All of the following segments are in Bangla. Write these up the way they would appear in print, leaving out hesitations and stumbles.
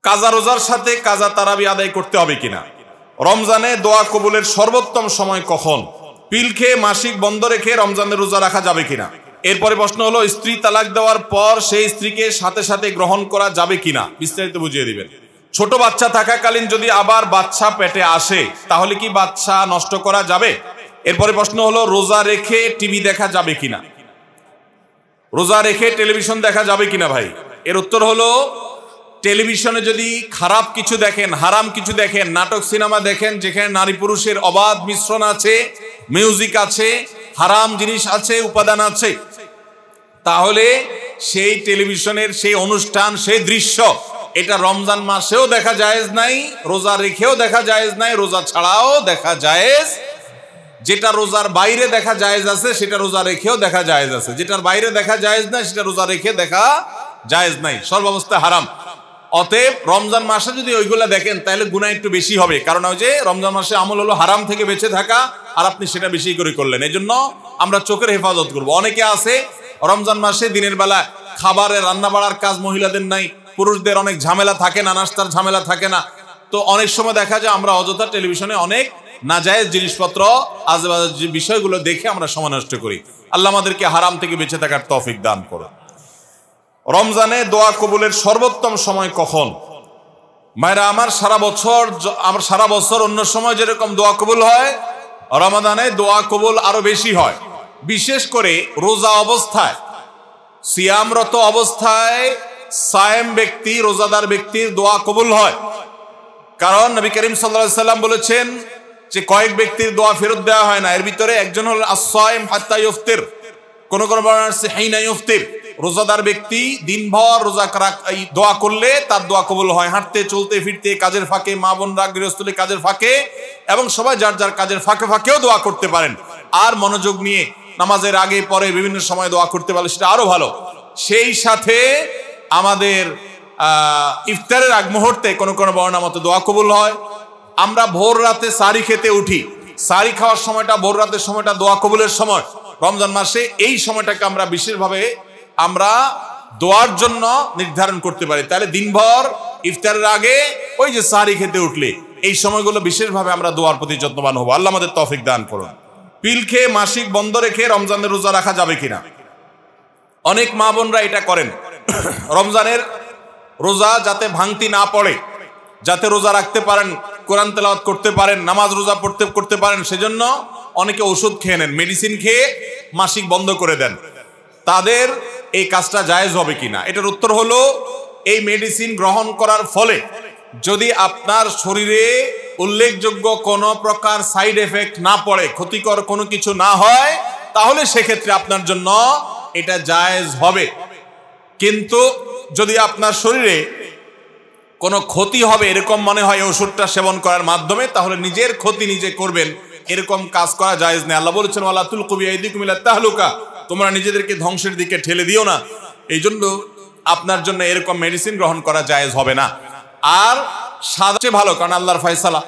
কাজা রোজার সাথে কাজা তারাবি আদায় করতে হবে কিনা, রমজানে দোয়া কবুলের সর্বোত্তম সময় কখন, পিল খেয়ে মাসিক বন্ধ রেখে রমজানের রোজা রাখা যাবে কিনা। এরপরে প্রশ্ন হলো স্ত্রী তালাক দেওয়ার পর সেই স্ত্রীকে সাথে সাথে গ্রহণ করা যাবে কিনা, বিস্তারিত বুঝিয়ে দিবেন। ছোট বাচ্চা থাকাকালীন যদি আবার বাচ্চা পেটে আসে তাহলে কি বাচ্চা নষ্ট করা যাবে। এরপরে প্রশ্ন হলো রোজা রেখে টিভি দেখা যাবে কিনা, রোজা রেখে টেলিভিশন দেখা যাবে কিনা ভাই। এর উত্তর হলো টেলিভিশনে যদি খারাপ কিছু দেখেন, হারাম কিছু দেখেন, নাটক সিনেমা দেখেন যেখানে নারী পুরুষের অবাধ মিশ্রণ আছে, মিউজিক আছে, হারাম জিনিস আছে, উপাদান আছে, তাহলে সেই টেলিভিশনের সেই অনুষ্ঠান সেই দৃশ্য এটা রমজান মাসেও দেখা জায়েজ নাই, রোজা রেখেও দেখা জায়েজ নাই, রোজা ছাড়াও দেখা জায়েজ। যেটা রোজার বাইরে দেখা জায়েজ আছে সেটা রোজা রেখেও দেখা জায়েজ আছে, যেটার বাইরে দেখা জায়েজ নাই সেটা রোজা রেখে দেখা জায়েজ নাই, সর্বাবস্থায় হারাম। অতএব রমজান মাসে যদি ওইগুলা দেখেন তাহলে গুনাহ একটু বেশি হবে, কারণ ওই যে রমজান মাসে আমল হলো হারাম থেকে বেঁচে থাকা, আর আপনি সেটা বেশি করে করলেন। এই জন্য আমরা চোখের হেফাজত করব। অনেকে আছে রমজান মাসে দিনের বেলা খাবারের রান্না বাড়ার কাজ মহিলাদের নাই, পুরুষদের অনেক ঝামেলা থাকে না, নাস্তার ঝামেলা থাকে না, তো অনেক সময় দেখা যায় আমরা অযথা টেলিভিশনে অনেক নাজায়েজ জিনিসপত্র আজেবাজে বিষয়গুলো দেখে আমরা সময় নষ্ট করি। আল্লাহ আমাদেরকে হারাম থেকে বেঁচে থাকার তৌফিক দান করুন। রমজানে দোয়া কবুলের সর্বোত্তম সময় কখন? মায়েরা আমার, সারা বছর অন্য সময় যেরকম দোয়া কবুল হয়, রমাদানে দোয়া কবুল আরো বেশি হয়। বিশেষ করে রোজা অবস্থায়, সিয়ামরত অবস্থায় সায়েম ব্যক্তি, রোজাদার ব্যক্তির দোয়া কবুল হয়। কারণ নবী করিম সাল্লাল্লাহু আলাইহি সাল্লাম বলেছেন যে কয়েক ব্যক্তির দোয়া ফেরত দেওয়া হয় না, এর ভিতরে একজন হল আস-সায়েম হাত্তা ইফতির, কোন কোন বর্ণনা আছে হাইনা ইফতির। রোজাদার ব্যক্তি দিনভর রোজা দোয়া করলে তার দোয়া কবুল হয়, হাঁটতে চলতে ফিরতে, কাজের ফাঁকে, মা বোনরা গৃহস্থলী কাজের ফাঁকে, এবং সবাই যার যার কাজের ফাঁকে ফাঁকেও দোয়া করতে পারেন। আর মনোযোগ নিয়ে নামাজের আগে পরে বিভিন্ন সময় দোয়া করতে পারলে সেটা আরো ভালো। সেই সাথে আমাদের ইফতারের আগ মুহূর্তে কোন কোন বর্ণনা মতো দোয়া কবুল হয়। আমরা ভোর রাতে সারি খেতে উঠি, সারি খাওয়ার সময়টা ভোর রাতের সময়টা দোয়া কবুলের সময়। রমজান মাসে এই সময়টাকে আমরা বিশেষভাবে আমরা দোয়ার জন্য নির্ধারণ করতে পারি। তাহলে দিনভর ইফতারের আগে ওই যে সারি খেতে উঠলে এই সময়গুলো বিশেষভাবে আমরা দোয়ার প্রতি যত্নবান হবো। আল্লাহ আমাদের তৌফিক দান করুন। পিল খেয়ে মাসিক বন্ধ রেখে রমজানের রোজা রাখা যাবে কিনা। অনেক মা বোনরা এটা করেন, রমজানের রোজা যাতে ভাঙতি না পড়ে, যাতে রোজা রাখতে পারেন, কোরআন তেলাওয়াত করতে পারেন, নামাজ রোজা করতে পারেন, সেজন্য অনেকে ওষুধ খেয়ে নেন, মেডিসিন খেয়ে মাসিক বন্ধ করে দেন। তাদের এই কাজটা জায়েজ হবে কিনা, এটার উত্তর হলো এই মেডিসিন গ্রহণ করার ফলে যদি আপনার শরীরে উল্লেখযোগ্য কোনো প্রকার সাইড এফেক্ট না পড়ে, ক্ষতিকর কোনো কিছু না হয়, তাহলে সেক্ষেত্রে আপনার জন্য এটা জায়েজ হবে। কিন্তু যদি আপনার শরীরে কোনো ক্ষতি হবে এরকম মনে হয় ওষুধটা সেবন করার মাধ্যমে, তাহলে নিজের ক্ষতি নিজে করবেন, এরকম কাজ করা জায়েজ নেই। আল্লাহ বলেছেন ওয়ালা তুলকু বিআইদিকুম ইলা তাহলুকা, তোমরা নিজেদেরকে ধ্বংসের দিকে ঠেলে দিও না। এই জন্য আপনার জন্য এরকম মেডিসিন গ্রহণ করা জায়েজ হবে না। আর সবচেয়ে ভালো, কারণ আল্লাহর ফয়সালা,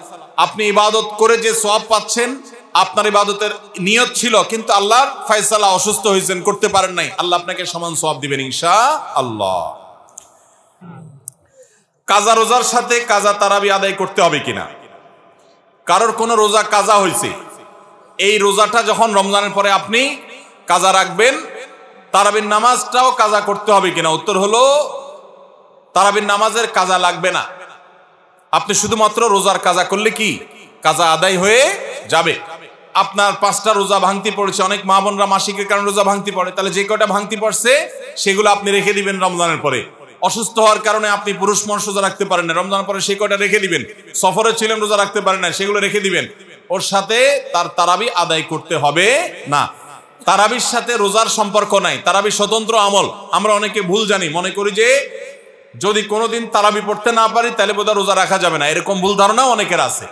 আপনি ইবাদত করে যে সওয়াব পাচ্ছেন, আপনার ইবাদতের নিয়ত ছিল কিন্তু আল্লাহর ফয়সালা অসুস্থ হয়েছেন, করতে পারেন নাই, আল্লাহ আপনাকে সমান সওয়াব দিবেন ইনশাআল্লাহ। কাজা রোজার সাথে কাজা তারাবি আদায় করতে হবে কিনা। কারোর কোনো রোজা কাজা হয়েছে, এই রোজাটা যখন রমজানের পরে আপনি কাজা রাখবেন, তারাবির নামাজটাও কাজা করতে হবে কিনা। উত্তর হলো তারাবির নামাজের কাজা লাগবে না, আপনি শুধুমাত্র রোজার কাজা করলে কি কাজা আদায় হয়ে যাবে। আপনার 5টা রোজা ভাঙতি পড়েছে, অনেক মা বোনরা মাসিকের কারণে রোজা ভাঙতি পড়ে, তাহলে যে কয়টা ভাঙতি পড়ছে সেগুলো আপনি রেখে দিবেন রমজানের পরে। অসুস্থ হওয়ার কারণে আপনি পুরুষ মানুষ রোজা রাখতে পারেন না, রমজানের পরে সেই কয়টা রেখে দিবেন। সফরে ছিলেন রোজা রাখতে পারেন না, সেগুলো রেখে দিবেন। ওর সাথে তার তারাবি আদায় করতে হবে না। তারাবির সাথে রোজার সম্পর্ক নাই, তারাবি স্বতন্ত্র আমল। আমরা অনেকে ভুল জানি, মনে করি যে যদি কোনোদিন তারাবি পড়তে না পারি তাহলে বোধহয় রোজা রাখা যাবে না, এরকম ভুল ধারণাও অনেকের আছে।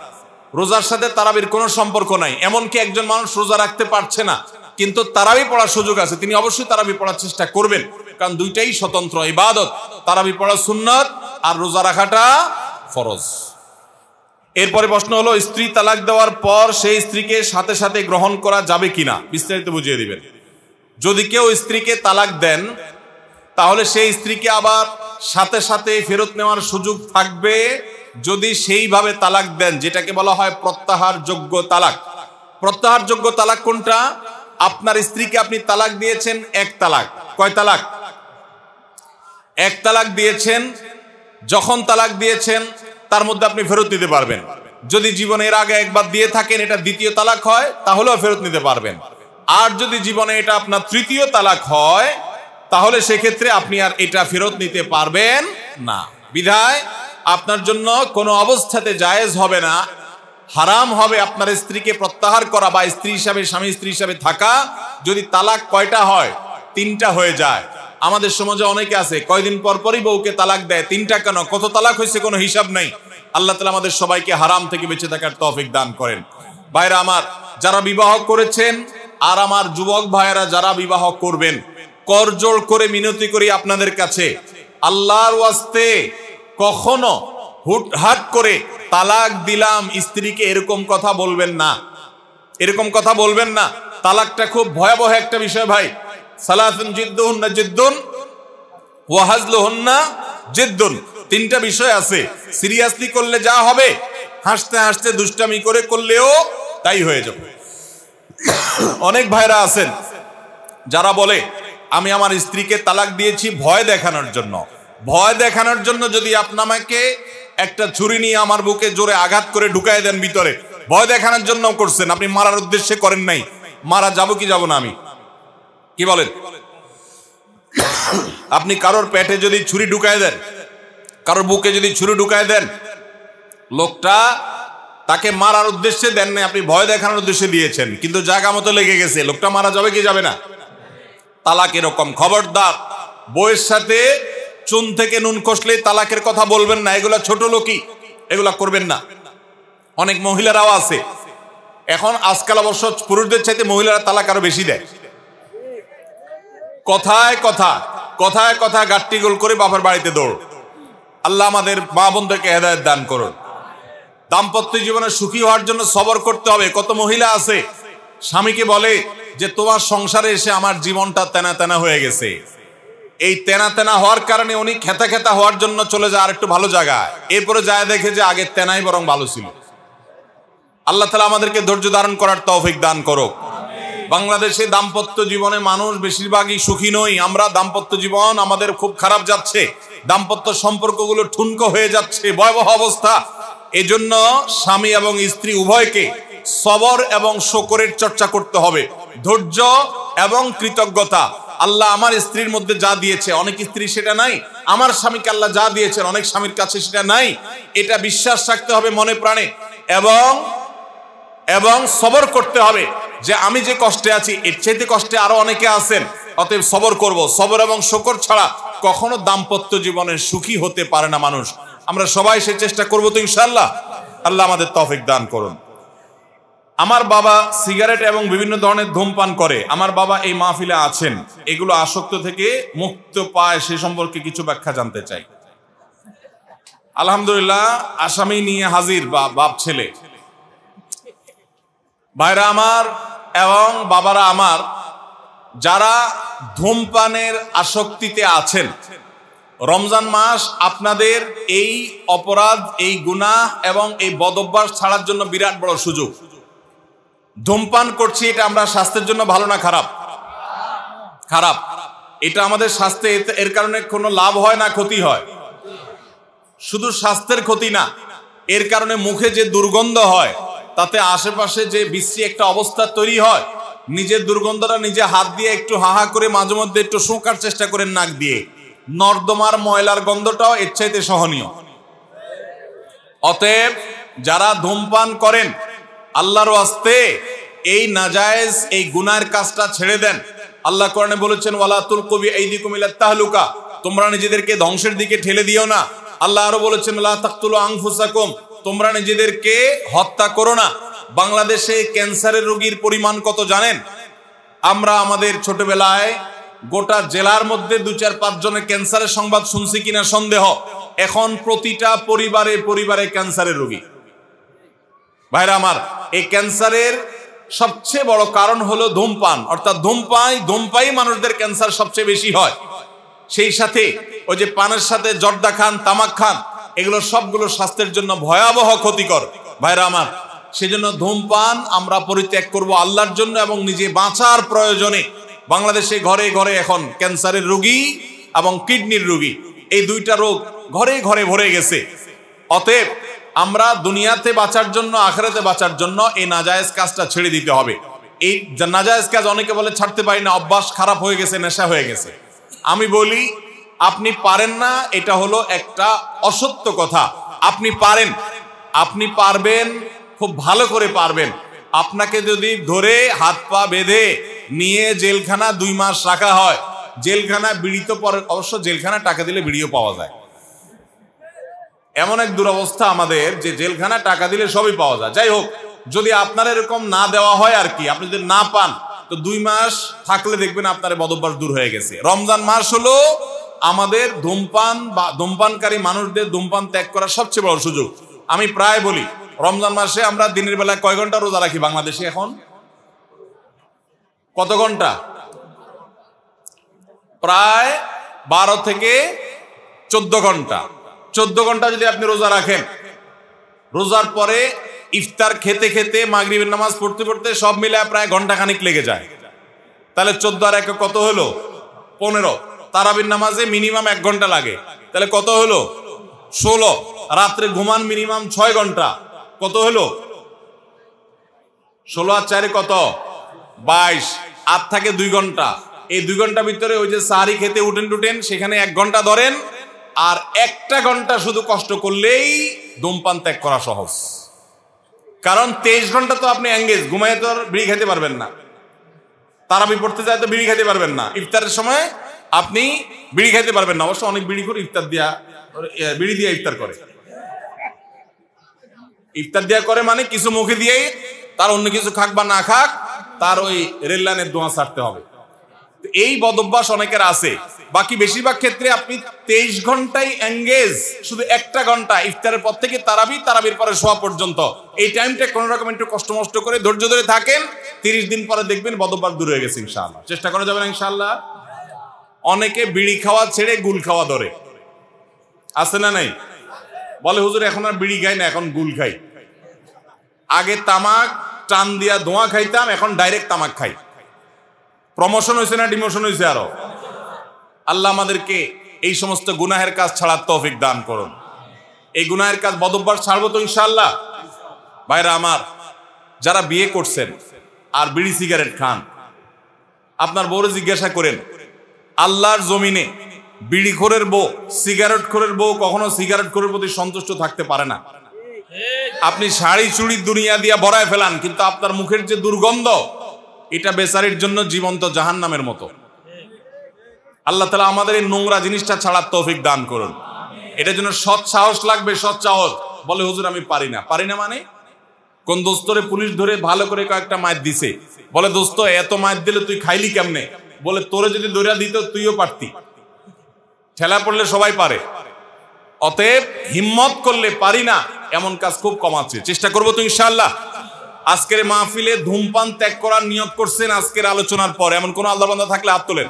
রোজার সাথে তারাবির কোনো সম্পর্ক নাই। এমনকি একজন মানুষ রোজা রাখতে পারছে না কিন্তু তারাবি পড়ার সুযোগ আছে, তিনি অবশ্যই তারাবি পড়ার চেষ্টা করবেন, কারণ দুইটাই স্বতন্ত্র ইবাদত। তারাবি পড়া সুন্নাত আর রোজা রাখাটা ফরজ। এরপরে প্রশ্ন হলো স্ত্রী তালাক দেওয়ার পর সেই স্ত্রীকে সাথে সাথে গ্রহণ করা যাবে কিনা, বিস্তারিত বুঝিয়ে দিবেন। যদি কেউ স্ত্রীকে তালাক দেন তাহলে সেই স্ত্রীকে আবার সাথে সাথে ফেরত নেওয়ার সুযোগ থাকবে যদি সেইভাবে তালাক দেন, যেটাকে বলা হয় প্রত্যাহারযোগ্য তালাক। প্রত্যাহারযোগ্য তালাক কোনটা? আপনার স্ত্রীকে আপনি তালাক দিয়েছেন এক তালাক। কয় তালাক? এক তালাক দিয়েছেন। যখন তালাক দিয়েছেন তার মধ্যে আপনি ফেরত নিতে পারবেন। যদি জীবনে এর আগে একবার দিয়ে থাকেন, এটা দ্বিতীয় তালাক হয়, তাহলেও ফেরত নিতে পারবেন। আর যদি জীবনে এটা আপনার তৃতীয় তালাক হয়, তাহলে সেক্ষেত্রে আপনি আর এটা ফেরত নিতে পারবেন না। বিধায় আপনার জন্য কোনো অবস্থাতে জায়েজ হবে না, হারাম হবে আপনার স্ত্রীকে প্রত্যাহার করা বা স্ত্রী হিসাবে, স্বামী স্ত্রী হিসাবে থাকা, যদি তালাক কয়টা হয়? তিনটা হয়ে যায়। আমাদের সমাজে অনেকে আছে কয়দিন পর পরই বউকে তালাক দেয়। তিনটা কেন, কত তালাক হয়েছে কোনো হিসাব নেই। আল্লাহ তাআলা আমাদের সবাইকে হারাম থেকে বেঁচে থাকার তৌফিক দান করেন। ভাইরা আমার, যারা বিবাহ করেছেন আর আমার যুবক ভাইয়েরা যারা বিবাহ করবেন, করজোড় করে মিনতি করি আপনাদের কাছে, আল্লাহর ওয়াস্তে কখনো হুটহাট করে তালাক দিলাম স্ত্রীকে এরকম কথা বলবেন না। এরকম কথা বলবেন না। তালাকটা খুব ভয়াবহ একটা বিষয় ভাই। সালাতুন জিদ্দুহুন্না জিদ্দুন ওয়া হাজলুহুন্না জিদ্দুন, তিনটা বিষয় আছে। সিরিয়াসলি করলে যা হবে, হাসতে হাসতে দুষ্টামি করে করলেও তাই হয়ে যাবে। অনেক ভাইরা আছেন যারা বলে আমি আমার স্ত্রীকে তালাক দিয়েছি ভয় দেখানোর জন্য। ভয় দেখানোর জন্য যদি আপনাকে একটা ছুরি নিয়ে আমার বুকে জোরে আঘাত করে ঢুকাই দেন ভিতরে, ভয় দেখানোর জন্য করছেন, আপনি মারার উদ্দেশ্যে করেন নাই। মারা যাবো কি যাব না আমি? কি বলেন? আপনি কারোর পেটে যদি ছুরি ঢুকায় দেন, কারোর বুকে যদি ছুরি ঢুকায় দেন, লোকটা তাকে মারার উদ্দেশ্যে দেন নাই, আপনি ভয় দেখানোর উদ্দেশ্যে দিয়েছেন, কিন্তু জায়গা মতো লেগে গেছে, লোকটা মারা যাবে কি যাবে না? তালাক এরকম। খবরদার, বউয়ের সাথে চুন থেকে নুন কষলে তালাকের কথা বলবেন না। এগুলা ছোট লোকই, এগুলা করবেন না। অনেক মহিলারাও আছে এখন, আজকাল অবশ্য পুরুষদের চাইতে মহিলারা তালাক আরো বেশি দেয়। কথায় কথা কথায় কথা গাট্টি গোল করে বাপের বাড়িতে দৌড়। আল্লাহ আমাদের মা বোনদেরকে হেদায়েত দান করুন। দাম্পত্য জীবনে সুখী হওয়ার জন্য সবর করতে হবে। কত মহিলা আছে স্বামীকে বলে যে তোমার সংসারে এসে আমার জীবনটা তেনা তেনা হয়ে গেছে। এই তেনা তেনা হওয়ার কারণে উনি খেতা খেতা হওয়ার জন্য চলে যায় আর একটু ভালো জায়গায়, এরপরে যায় দেখে যে আগে তেনাই বরং ভালো ছিল। আল্লাহ তাআলা আমাদেরকে ধৈর্য ধারণ করার তৌফিক দান করুক। বাংলাদেশে দাম্পত্য জীবনে মানুষ বেশিরভাগই সুখী নই আমরা। দাম্পত্য জীবন আমাদের খুব খারাপ যাচ্ছে, দাম্পত্য সম্পর্কগুলো ঠুনকো হয়ে যাচ্ছে, ভয়াবহ অবস্থা। এজন্য স্বামী এবং স্ত্রী উভয়কে সবর এবং শুকরের চর্চা করতে হবে, ধৈর্য এবং কৃতজ্ঞতা। আল্লাহ আমার স্ত্রীর মধ্যে যা দিয়েছে, অনেক স্ত্রী সেটা নাই। আমার স্বামীকে আল্লাহ যা দিয়েছেন অনেক স্বামীর কাছে সেটা নাই। এটা বিশ্বাস রাখতে হবে মনে প্রাণে, এবং সবর করতে হবে যে আমি যে কষ্টে আছি এর চাইতে কষ্টে আরো অনেকে আছেন, অতএব সবর করব। সবর এবং শুকর ছাড়া কখনো দাম্পত্য জীবনে সুখী হতে পারে না মানুষ। আমরা সবাই সেই চেষ্টা করবো তো ইনশাআল্লাহ। আল্লাহ আমাদের তৌফিক দান করুন। আমার বাবা সিগারেট এবং বিভিন্ন ধরনের ধূমপান করে। আমার বাবা এই মাহফিলে আছেন, এগুলো আসক্ত থেকে মুক্ত পায় সে সম্পর্কে কিছু ব্যাখ্যা জানতে চাই। আলহামদুলিল্লাহ, আসামি নিয়ে হাজির বাপ ছেলে। ভাইরা আমার এবং বাবারা আমার, যারা ধূমপানের আসক্তিতে আছেন, রমজান মাস আপনাদের এই অপরাধ, এই গুনাহ এবং এই বদঅভ্যাস ছাড়ার জন্য বিরাট বড় সুযোগ। ধূমপান করছি, এটা আমরা স্বাস্থ্যের জন্য ভালো না খারাপ? খারাপ। এটা আমাদের স্বাস্থ্যে, এর কারণে কোনো লাভ হয় না ক্ষতি হয়? শুধু স্বাস্থ্যের ক্ষতি না, এর কারণে মুখে যে দুর্গন্ধ হয়, তাতে আশেপাশে যে বিশ্রী একটা অবস্থা তৈরি হয়, নিজের দুর্গন্ধটা নিজে হাত দিয়ে একটু হাহা করে মাঝে মধ্যে একটু শোকার চেষ্টা করেন নাক দিয়ে, নর্দমার ময়লার গন্ধটাও এর চাইতে সহনীয়। অতএব যারা ধূমপান করেন, আল্লাহর ওয়াস্তে এই নাজায়েজ, এই গুনাহের কাজটা ছেড়ে দেন। আল্লাহ কোরআনে বলেছেন ওয়ালা তুলকু বিআইদিকুম ইলা তাহলুকা, তোমরা নিজেদেরকে ধ্বংসের দিকে ঠেলে দিও না। আল্লাহ আরো বলেছেন লা তাকতুলু আনফুসাকুম, তোমরা নিজেদেরকে হত্যা করো না। বাংলাদেশে ক্যান্সারের রোগীর পরিমাণ কত জানেন? আমরা আমাদের ছোটবেলায় গোটা জেলার মধ্যে 2-4-5 জনের ক্যান্সারের সংবাদ শুনছি কিনা সন্দেহ। এখন প্রতিটা পরিবারে পরিবারে ক্যান্সারের রোগী। ভাইরা আমার, এই ক্যান্সারের সবচেয়ে বড় কারণ হলো ধূমপান, অর্থাৎ ধূমপাই মানুষদের ক্যান্সার সবচেয়ে বেশি হয়। সেই সাথে ওই যে পানের সাথে জর্দা খান, তামাক খান, এগুলো সবগুলো স্বাস্থ্যের জন্য ভয়াবহ ক্ষতিকর ভাইরা আমার। সেজন্য ধূমপান আমরা পরিত্যাগ করব আল্লাহর জন্য এবং নিজে বাঁচার প্রয়োজনে। বাংলাদেশে ঘরে ঘরে এখন ক্যান্সারের রোগী এবং কিডনির রোগী, এই দুইটা রোগ ঘরে ঘরে ভরে গেছে। অতএব আমরা দুনিয়াতে বাঁচার জন্য, আখিরাতে বাঁচার জন্য এই নাজায়েজ কাজটা ছেড়ে দিতে হবে। এই নাজায়েজ কাজ অনেকে বলে ছাড়তে পারি না, অভ্যাস খারাপ হয়ে গেছে, নেশা হয়ে গেছে। আমি বলি আপনি পারেন না, এটা হলো একটা অসত্য কথা। আপনি পারেন, আপনি পারবেন, খুব ভালো করে পারবেন। আপনাকে যদি ধরে হাত পা বেঁধে নিয়ে জেলখানা 2 মাস রাখা হয়, জেলখানা বিড়ি তো পরে, অবশ্য জেলখানা টাকা দিলে বিড়িও পাওয়া যায়। এমন এক দুরবস্থা আমাদের যে জেলখানা টাকা দিলে সবই পাওয়া যায়। যাই হোক, যদি আপনার এরকম না দেওয়া হয় আর কি, আপনি যদি না পান তো 2 মাস থাকলে দেখবেন আপনার বদভ্যাস দূর হয়ে গেছে। রমজান মাস হলো আমাদের ধূমপান বা ধূমপানকারী মানুষদের ধূমপান ত্যাগ করার সবচেয়ে বড় সুযোগ। আমি প্রায় বলি রমজান মাসে আমরা দিনের বেলা কয় ঘন্টা রোজা রাখি বাংলাদেশে? এখন কত ঘন্টা? প্রায় 12 থেকে 14 ঘন্টা। 14 ঘন্টা যদি আপনি রোজা রাখেন, রোজার পরে ইফতার খেতে খেতে মাগরিবের নামাজ পড়তে পড়তে সব মিলে প্রায় ঘন্টা খানিক লেগে যায়। তাহলে 14 আর 1 কত হলো? 15। তারাবির নামাজে মিনিমাম 1 ঘন্টা লাগে, তাহলে কত হলো? 16। রাত্রে ঘুমান মিনিমাম 6 ঘন্টা, কত হলো? 16 আর 4 কত? 22। আর থাকে 2 ঘন্টা। এই 2 ঘন্টা ভিতরে ওই যে সাহারি খেতে উঠেন সেখানে 1 ঘন্টা ধরেন, আর 1টা ঘন্টা শুধু কষ্ট করলেই ধূমপান ত্যাগ করা সহজ। কারণ 23 ঘন্টা তো আপনি এঙ্গেজ, ঘুমায় তো বিড়ি খেতে পারবেন না, তারাবি পড়তে যায় তো বিড়ি খেতে পারবেন না, ইফতারের সময় আপনি বিড়ি খেতে পারবেন না। অবশ্য অনেক বিড়ি করে ইফতার দিয়া, বিড়ি দিয়ে ইফতার করে। ইফতার দিয়া করে মানে কিছু মুখে দিয়েই, তার অন্য কিছু খাক বা না খাক, তার ওই রেল লাইনের দোয়া ছাড়তে হবে। এই বদভ্যাস অনেকের আছে। বাকি বেশিরভাগ ক্ষেত্রে আপনি 23 ঘন্টায় এঙ্গেজ, শুধু 1টা ঘন্টা ইফতারের পর থেকে তারাবির পরে শোয়া পর্যন্ত এই টাইমটা কোন রকম একটু কষ্ট মষ্ট করে ধৈর্য ধরে থাকেন, 30 দিন পরে দেখবেন বদভ্যাস দূর হয়ে গেছে ইনশাআল্লাহ। চেষ্টা করা যাবে না ইনশাআল্লাহ। অনেকে বিড়ি খাওয়া ছেড়ে গুল খাওয়া ধরে, আছে না নাই? বলে হুজুর এখন আর বিড়ি খাই না, এখন গুল খাই। আগে তামাক টান দিয়া ধোঁয়া খাইতাম, এখন ডাইরেক্ট তামাক খাই। প্রমোশন হয়েছে না ডিমোশন হয়েছে? আরো আল্লাহ আমাদেরকে এই সমস্ত গুনাহের কাজ ছাড়ার তৌফিক দান করুন। এই গুনাহের কাজ বদভ্যাস ছাড়বো তো ইনশাআল্লাহ। ভাইরা আমার, যারা বিয়ে করছেন আর বিড়ি সিগারেট খান, আপনার বউরে জিজ্ঞাসা করেন, আল্লাহর জমিনে বিড়িখোরের বউ, সিগারেট খোরের বউ কখনো সিগারেট খোরের প্রতি সন্তুষ্ট থাকতে পারে না। আপনি শাড়ি চুড়ি দুনিয়া দিয়া ভরায় ফেলান, কিন্তু আপনার মুখের যে দুর্গন্ধ, এটা বেচারির জন্য জীবন্ত জাহান্নামের মতো। আল্লাহ তাআলা আমাদের এই নোংরা জিনিসটা ছাড়ার তৌফিক দান করুন। এটার জন্য সৎ সাহস লাগবে, সৎ সাহস। বলে হুজুর আমি পারি না। পারি না মানে? কোন দোস্তরে পুলিশ ধরে ভালো করে কয়েকটা মাইর দিছে, বলে দোস্ত এত মাইর দিলে তুই খাইলি কেমনে? বলে তোরে যদি দৌড়া দিত তুইও পারতি। ঠেলা পড়লে সবাই পারে। অতএব হিম্মত করলে পারি না এমন কাজ খুব কম আছে। চেষ্টা করবো তো ইনশাআল্লাহ। আজকের মাহফিলে ধূমপান ত্যাগ করার নিয়ত করছেন আজকের আলোচনার পর, এমন কোন আল্লাহ বান্দা থাকলে হাত তোলেন।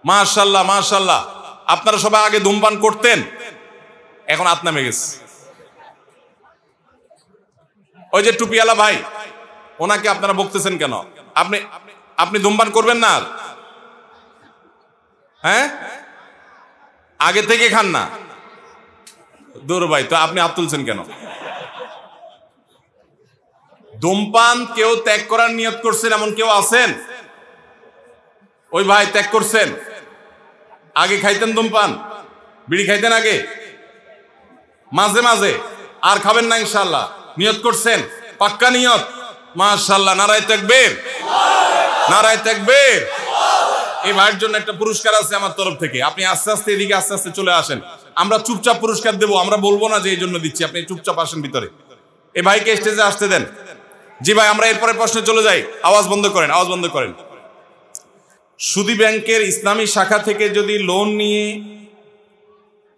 মাশাআল্লাহ মাশাআল্লাহ। আপনারা সবাই আগে ধূমপান করতেন, এখন হাত নামে গেছে। ওই যে টুপিওয়ালা ভাই, ওনাকে আপনারা বকতেছেন কেন? আপনি ধূমপান করবেন না? হ্যাঁ, আগে থেকে খান না? দূর ভাই, তো আপনি হাত তুলছেন কেন? ধূমপান কেউ ত্যাগ করার নিয়ত করছেন এমন কেউ আছেন? ওই ভাই ত্যাগ করছেন? আগে খাইতেন ধূমপান, বিড়ি খাইতেন আগে, মাঝে মাঝে, আর খাবেন না ইনশাআল্লাহ? নিয়ত করছেন? পাক্কা নিয়ত? মাশাআল্লাহ, নারায়ে তাকবীর, নারায়ে তাকবীর। এই ভাইয়ের জন্য একটা পুরস্কার আছে আমার তরফ থেকে। আপনি আস্তে আস্তে এদিকে আস্তে আস্তে চলে আসেন, আমরা চুপচাপ পুরস্কার দেবো, আমরা বলবো না যে এই জন্য দিচ্ছি, আপনি চুপচাপ আসেন ভিতরে। এই ভাইকে স্টেজে আসতে দেন। জি ভাই, আমরা এরপরে প্রশ্নে চলে যাই। আওয়াজ বন্ধ করেন, আওয়াজ বন্ধ করেন। সুদী ব্যাংকের ইসলামী শাখা থেকে যদি লোন নিয়ে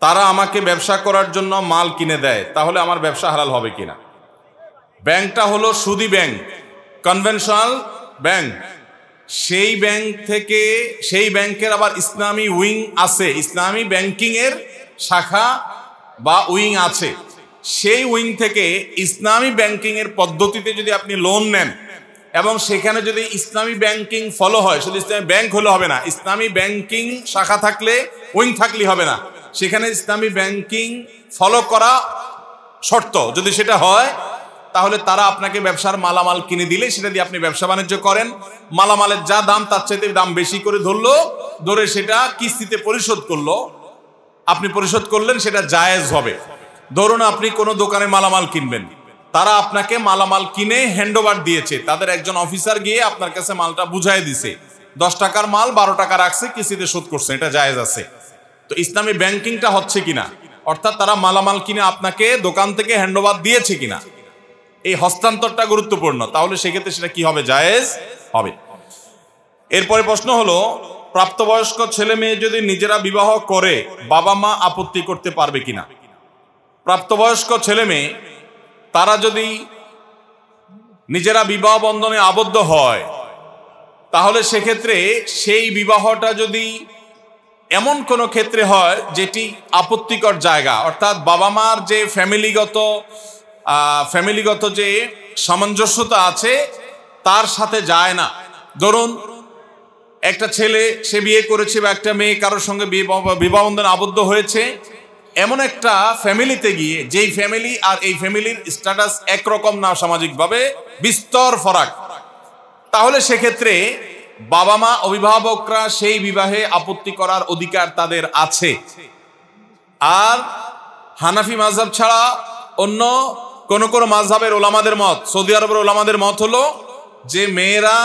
তারা আমাকে ব্যবসা করার জন্য মাল কিনে দেয়, তাহলে আমার ব্যবসা হালাল হবে কিনা? ব্যাংকটা হলো সুদী ব্যাংক, কনভেনশনাল ব্যাংক। সেই ব্যাংক থেকে, সেই ব্যাংকের আবার ইসলামী উইং আছে, ইসলামী ব্যাংকিং এর শাখা বা উইং আছে, সেই উইং থেকে ইসলামী ব্যাংকিং এর পদ্ধতিতে যদি আপনি লোন নেন এবং সেখানে যদি ইসলামী ব্যাংকিং ফলো হয়, শুধু ইসলামী ব্যাংক হলে হবে না, ইসলামী ব্যাংকিং শাখা থাকলে, উইং থাকলে হবে না, সেখানে ইসলামী ব্যাংকিং ফলো করা শর্ত। যদি সেটা হয় তাহলে তারা আপনাকে ব্যবসার মালামাল কিনে দিলে সেটা দিয়ে আপনি ব্যবসা বাণিজ্য করেন। মালামালের যা দাম তার চাইতে দাম বেশি করে ধরলো, ধরে সেটা কিস্তিতে পরিশোধ করলো, আপনি পরিশোধ করলেন, সেটা জায়েজ হবে। ধরুন আপনি কোনো দোকানে মালামাল কিনবেন, তারা আপনাকে মালামাল কিনে হ্যান্ডওভার দিয়েছে, তাদের একজন অফিসার গিয়ে আপনার কাছে মালটা বুঝাই দিছে, 10 টাকার মাল 12 টাকা রাখছে, কিস্তিতে শোধ করছে, এটা জায়েজ আছে। তো ইসলামী ব্যাংকিংটা হচ্ছে কিনা, অর্থাৎ তারা মালামাল কিনে আপনাকে দোকান থেকে হ্যান্ডওভার দিয়েছে কিনা, এই হস্তান্তরটা গুরুত্বপূর্ণ, তাহলে সেক্ষেত্রে সেটা কি হবে, জায়েজ হবে। এরপরে প্রশ্ন হলো, প্রাপ্তবয়স্ক ছেলে মেয়ে যদি নিজেরা বিবাহ করে বাবা মা আপত্তি করতে পারবে কিনা। প্রাপ্তবয়স্ক ছেলে মেয়ে তারা যদি নিজেরা বিবাহ বন্ধনে আবদ্ধ হয়, তাহলে সেক্ষেত্রে সেই বিবাহটা যদি এমন কোনো ক্ষেত্রে হয় যেটি আপত্তিকর জায়গা, অর্থাৎ বাবা মার যে ফ্যামিলিগত যে সামঞ্জস্যতা আছে তার সাথে যায় না। ধরুন একটা ছেলে সে বিয়ে করেছে বা একটা মেয়ে কারোর সঙ্গে বিবাহ বন্ধনে আবদ্ধ হয়েছে, এমন একটা ফ্যামিলিতে গিয়ে যেই ফ্যামিলি আর এই ফ্যামিলির স্ট্যাটাস একরকম না, সামাজিকভাবে বিস্তর ফারাক, তাহলে সেক্ষেত্রে বাবা মা অভিভাবকরা সেই বিবাহে আপত্তি করার অধিকার তাদের আছে। আর হানাফি মাযহাব ছাড়া অন্য কোন কোন মাযহাবের ওলামাদের মত, সৌদি আরবের ওলামাদের মত হলো যে মেয়েরা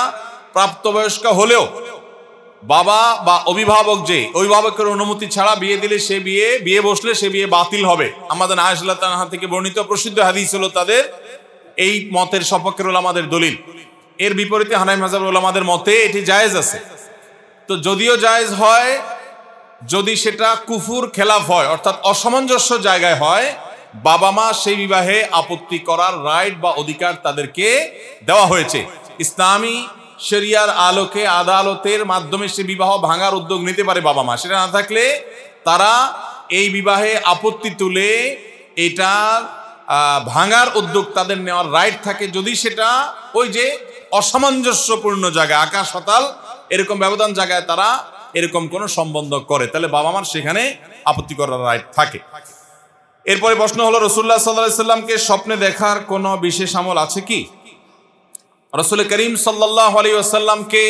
প্রাপ্তবয়স্ক হলেও বাবা বা অভিভাবকের অনুমতি ছাড়া বিয়ে দিলে সে বিয়ে বসলে সে বিয়ে বাতিল হবে। আমাদের আয়েশা রাদিয়াল্লাহু আনহা থেকে বর্ণিত প্রসিদ্ধ হাদিস হলো তাদের এই মতের সপক্ষের ওলামাদের দলিল। এর বিপরীতে হানাফি মাযহাবের ওলামাদের মতে এটি জায়েজ আছে। তো যদিও জায়েজ হয়, যদি সেটা কুফুর খেলাফ হয়, অর্থাৎ অসামঞ্জস্য জায়গায় হয়, বাবা মা সেই বিবাহে আপত্তি করার রাইট বা অধিকার তাদেরকে দেওয়া হয়েছে। ইসলামী শরিয়ার আলোকে আদালতের মাধ্যমে সে বিবাহ ভাঙার উদ্যোগ নিতে পারে বাবা মা। সেটা না থাকলে তারা এই বিবাহে আপত্তি তুলে এটা ভাঙার উদ্যোগ তাদের নেওয়ার রাইট থাকে, যদি সেটা ওই যে অসামঞ্জস্যপূর্ণ জায়গায়, আকাশ পাতাল এরকম ব্যবধান জায়গায় তারা এরকম কোনো সম্বন্ধ করে, তাহলে বাবা মার সেখানে আপত্তি করার রাইট থাকে। এরপরে প্রশ্ন হলো, রাসূলুল্লাহ সাল্লাল্লাহু আলাইহি সাল্লামকে স্বপ্নে দেখার কোনো বিশেষ আমল আছে কি? রাসূল করিম সাল্লাল্লাহু আলাইহি ওয়াসাল্লামকে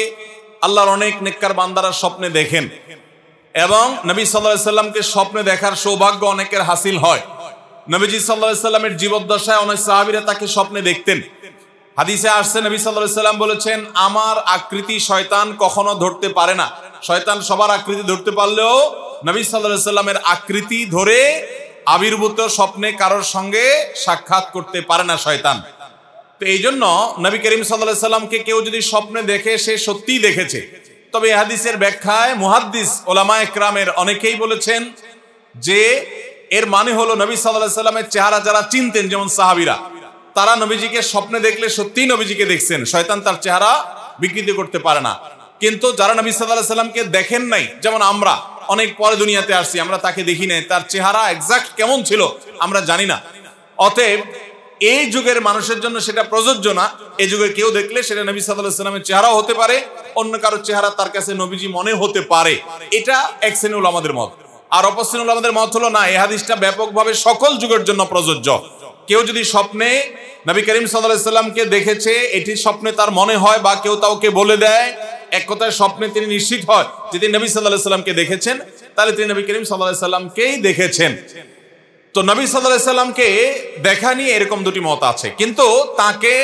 আল্লাহর অনেক নেককার বান্দারা স্বপ্নে দেখেন এবং নবী সাল্লাল্লাহু আলাইহি সাল্লামকে স্বপ্নে দেখার সৌভাগ্য অনেকের হাসিল হয়। নবীজি সাল্লাল্লাহু আলাইহি সাল্লামের জীবদ্দশায় অনেক সাহাবীরা তাকে স্বপ্নে দেখতেন। হাদিসে আসছে নবী সাল্লাল্লাহু আলাইহি সাল্লাম বলেছেন, আমার আকৃতি শয়তান কখনো ধরতে পারে না। শয়তান সবার আকৃতি ধরতে পারলেও নবী সাল্লাল্লাহু আলাইহি সাল্লামের আকৃতি ধরে আবির্ভূত স্বপ্নে কারোর সঙ্গে সাক্ষাৎ করতে পারে না শয়তান। তো এই জন্য নবী করিম সাল্লাল্লাহু আলাইহি সাল্লামকে কেউ যদি স্বপ্নে দেখে সে সত্যিই দেখেছে। তবে এই হাদিসের ব্যাখ্যায় মুহাদ্দিস ওলামায়ে কেরামের অনেকেই বলেছেন যে এর মানে হলো নবী সাল্লাল্লাহু আলাইহি সাল্লামের চেহারা যারা চিনতেন, যেমন সাহাবীরা, তারা নবীজিকে স্বপ্নে দেখলে সত্যিই নবীজিকে দেখছেন, শয়তান তার চেহারা বিকৃতি করতে পারে না। কিন্তু যারা নবী সাল্লাল্লাহু আলাইহি সাল্লামকে দেখেন নাই, যেমন আমরা অনেক পরে দুনিয়াতে আসছি, আমরা তাকে দেখি নাই, তার চেহারা এক্সাক্ট কেমন ছিল আমরা জানি না। অতএব এই যুগের মানুষের জন্য সেটা প্রযোজ্য না। এই যুগে কেউ দেখলে সেটা নবী সাল্লাল্লাহু আলাইহি সাল্লামের চেহারাও হতে পারে, অন্য কারো চেহারা তার কাছে নবীজি মনে হতে পারে। এটা এক শ্রেণীর উলামাদের মত। আর অপর শ্রেণীর উলামাদের মত হলো না, এই হাদিসটা ব্যাপকভাবে সকল যুগের জন্য প্রযোজ্য। কেউ যদি স্বপ্নে নবী করিম সাল্লাল্লাহু আলাইহি সাল্লামকে দেখেছে, এটি স্বপ্নে তার মনে হয় বা কেউ তাকে বলে দেয়, এক কথায় স্বপ্নে তিনি নিশ্চিত হয় যে তিনি নবী সাল্লাল্লাহু আলাইহি সাল্লামকে দেখেছেন, তাহলে তিনি নবী করিম সাল্লাল্লাহু আলাইহি সাল্লামকেই দেখেছেন। তো নবী সাল্লাল্লাহু আলাইহি সাল্লামকে দেখা নিয়ে এরকম দুটি মত আছে, কিন্তু তাকে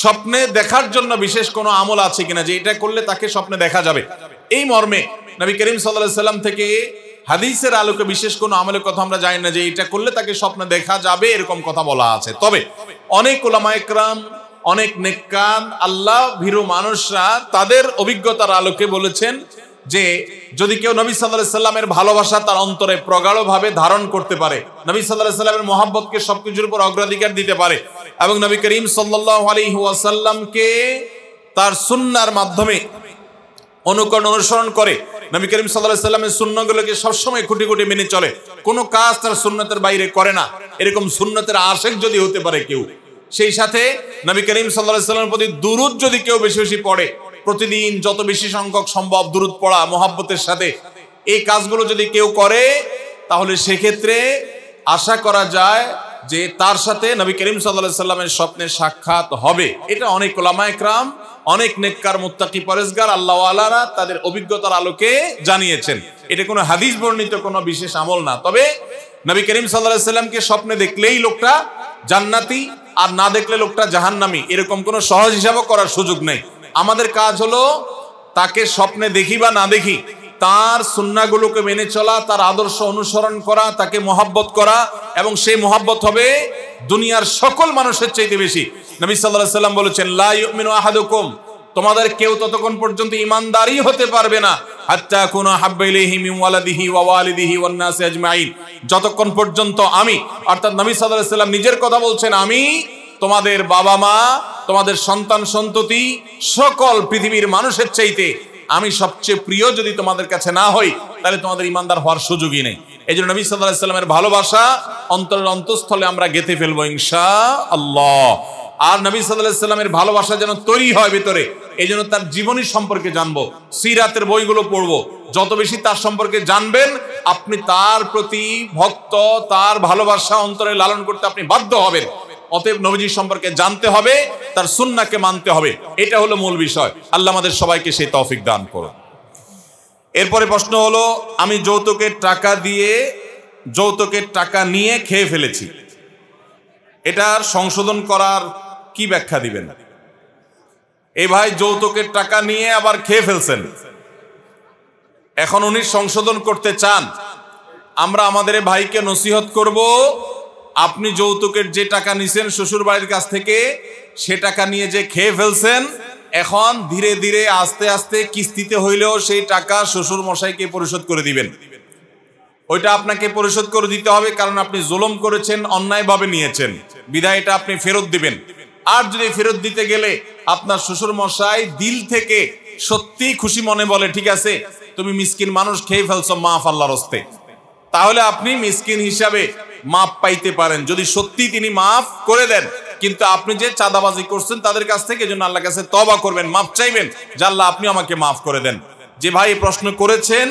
স্বপ্নে দেখার জন্য বিশেষ কোনো আমল আছে কিনা যে এটা করলে তাকে স্বপ্নে দেখা যাবে, এই মর্মে নবী করিম সাল্লাল্লাহু আলাইহি সাল্লাম থেকে হাদিসের আলোকে বিশেষ কোনো আমলের কথা আমরা জানি না যে এটা করলে তাকে স্বপ্নে দেখা যাবে, এরকম কথা বলা আছে। তবে অনেক উলামায়ে কেরাম, অনেক নেককার আল্লাহ ভীরু মানুষরা তাদের অভিজ্ঞতার আলোকে বলেছেন যে যদি কেউ নবী সাল্লাল্লাহু আলাইহি সাল্লামের ভালোবাসা তার অন্তরে প্রগাঢ়ভাবে ধারণ করতে পারে, নবী সাল্লাল্লাহু আলাইহি সাল্লামের মহব্বতকে সবকিছুর উপর অগ্রাধিকার দিতে পারে এবং নবী করিম সাল্লাল্লাহু আলাইহি ওয়াসাল্লামকে তার সুন্নাহর মাধ্যমে অনুকরণ অনুসরণ করে, নবী করিম সাল্লাল্লাহু আলাইহি সাল্লামের সুন্নাহগুলোকে সবসময় খুঁটি খুঁটি মেনে চলে, কোনো কাজ তার সুন্নতের বাইরে করে না, এরকম সুন্নতের আশিক যদি হতে পারে কেউ, সেই সাথে নবী করিম সাল্লাল্লাহু আলাইহি সাল্লামের প্রতি দুরূদ যদি কেউ বেশি বেশি পড়ে, প্রতিদিন যত বেশি সংখ্যক সম্ভব দুরূদ পড়া মহব্বতের সাথে, এই কাজগুলো যদি কেউ করে, তাহলে সেক্ষেত্রে আশা করা যায় যে তার সাথে নবী করিম সাল্লাল্লাহু আলাইহি সাল্লামের স্বপ্নের সাক্ষাৎ হবে। এটা অনেক উলামায়ে কেরাম, অনেক নেককার মুত্তাকি পরেজগার আল্লাহওয়ালারা তাদের অভিজ্ঞতার আলোকে জানিয়েছেন। এটা কোনো হাদিস বর্ণিত কোনো বিশেষ আমল না। তবে নবী করিম সাল্লাল্লাহু আলাইহি সাল্লামকে স্বপ্নে দেখলেই লোকটা জান্নাতি, আর না দেখলে লোকটা জাহান্নামী, এরকম কোনো সহজ হিসাবও করার সুযোগ নেই। আমাদের কাজ হলো তাকে স্বপ্নে দেখি বা না দেখি, তার সুন্নাহগুলোকে মেনে চলা, তার আদর্শ অনুসরণ করা, তাকে মহব্বত করা, এবং সেই মহব্বত হবে দুনিয়ার সকল মানুষের চাইতে বেশি। নবী সাল্লাল্লাহু আলাইহি সাল্লাম বলেছেন, লা ইউমিনু আহাদুকুম, তোমাদের কেউ ততক্ষণ পর্যন্ত ঈমানদারই হতে পারবে না, হাত্তা কুনা হাব্বা ইলাইহি মিন ওয়ালাদিহি ওয়া ওয়ালিদিহি ওয়ান নাসি আজমাইন, যতক্ষণ পর্যন্ত আমি, অর্থাৎ নবী সাল্লাল্লাহু আলাইহি সাল্লাম নিজের কথা বলছেন, আমি তোমাদের বাবা মা, তোমাদের সন্তান সন্ততি, সকল পৃথিবীর মানুষের চাইতে আমি সবচেয়ে প্রিয় যদি তোমাদের কাছে না হই, তাহলে তোমাদের ইমানদার হওয়ার সুযোগই নেই। এই জন্য নবী সাল্লাল্লাহু আলাইহি সাল্লামের ভালোবাসা অন্তরের অন্তঃস্থলে আমরা গেঁথে ফেলবো ইনশাআল্লাহ। আর নবী সাল্লাল্লাহু আলাইহি সাল্লামের ভালোবাসা যেন তৈরি হয় ভিতরে, এই জন্য তার জীবনী সম্পর্কে জানবো, সিরাতের বইগুলো পড়বো। যত বেশি তার সম্পর্কে জানবেন, আপনি তার প্রতি ভক্ত, তার ভালোবাসা অন্তরে লালন করতে আপনি বাধ্য হবেন। অতএব নবীজির সম্পর্কে জানতে হবে, তার সুন্নাহকে মানতে হবে, এটা হলো মূল বিষয়। আল্লাহ আমাদের সবাইকে সেই তৌফিক দান করুন। এরপরে প্রশ্ন হলো, আমি যৌতুকের টাকা নিয়ে খেয়ে ফেলেছি, এটার সংশোধন করার কি ব্যাখ্যা দিবেন? এই ভাই যৌতুকের টাকা নিয়ে আবার খেয়ে ফেলছেন, এখন উনি সংশোধন করতে চান। আমরা আমাদের ভাইকে নসিহত করব, আপনি যৌতুকের যে টাকা নিছেন শ্বশুর বাড়ির কাছ থেকে, সে টাকা নিয়ে যে খেয়ে ফেলছেন, এখন ধীরে ধীরে আস্তে আস্তে কিস্তিতে হইলেও সেই টাকা শ্বশুর মশাইকে পরিশোধ করে দিবেন। ওইটা আপনাকে পরিশোধ করে দিতে হবে, কারণ আপনি জুলুম করেছেন, অন্যায়ভাবে নিয়েছেন, বিধায় এটা আপনি ফেরত দিবেন। আর যদি ফেরত দিতে গেলে আপনার শ্বশুর মশাই দিল থেকে সত্যি খুশি মনে বলে, ঠিক আছে তুমি মিসকিন মানুষ, খেয়ে ফেলছো, মাফ আল্লাহর হস্তে, তাহলে আপনি মিসকিন হিসাবে মাফ পাইতে পারেন, যদি সত্যি তিনি মাফ করে দেন। কিন্তু আপনি যে চাঁদাবাজি করছেন তাদের কাছ থেকে, জন্য আল্লাহর কাছে তওবা করবেন, মাফ চাইবেন যে আল্লাহ আপনি আমাকে মাফ করে দেন। যে ভাই প্রশ্ন করেছেন,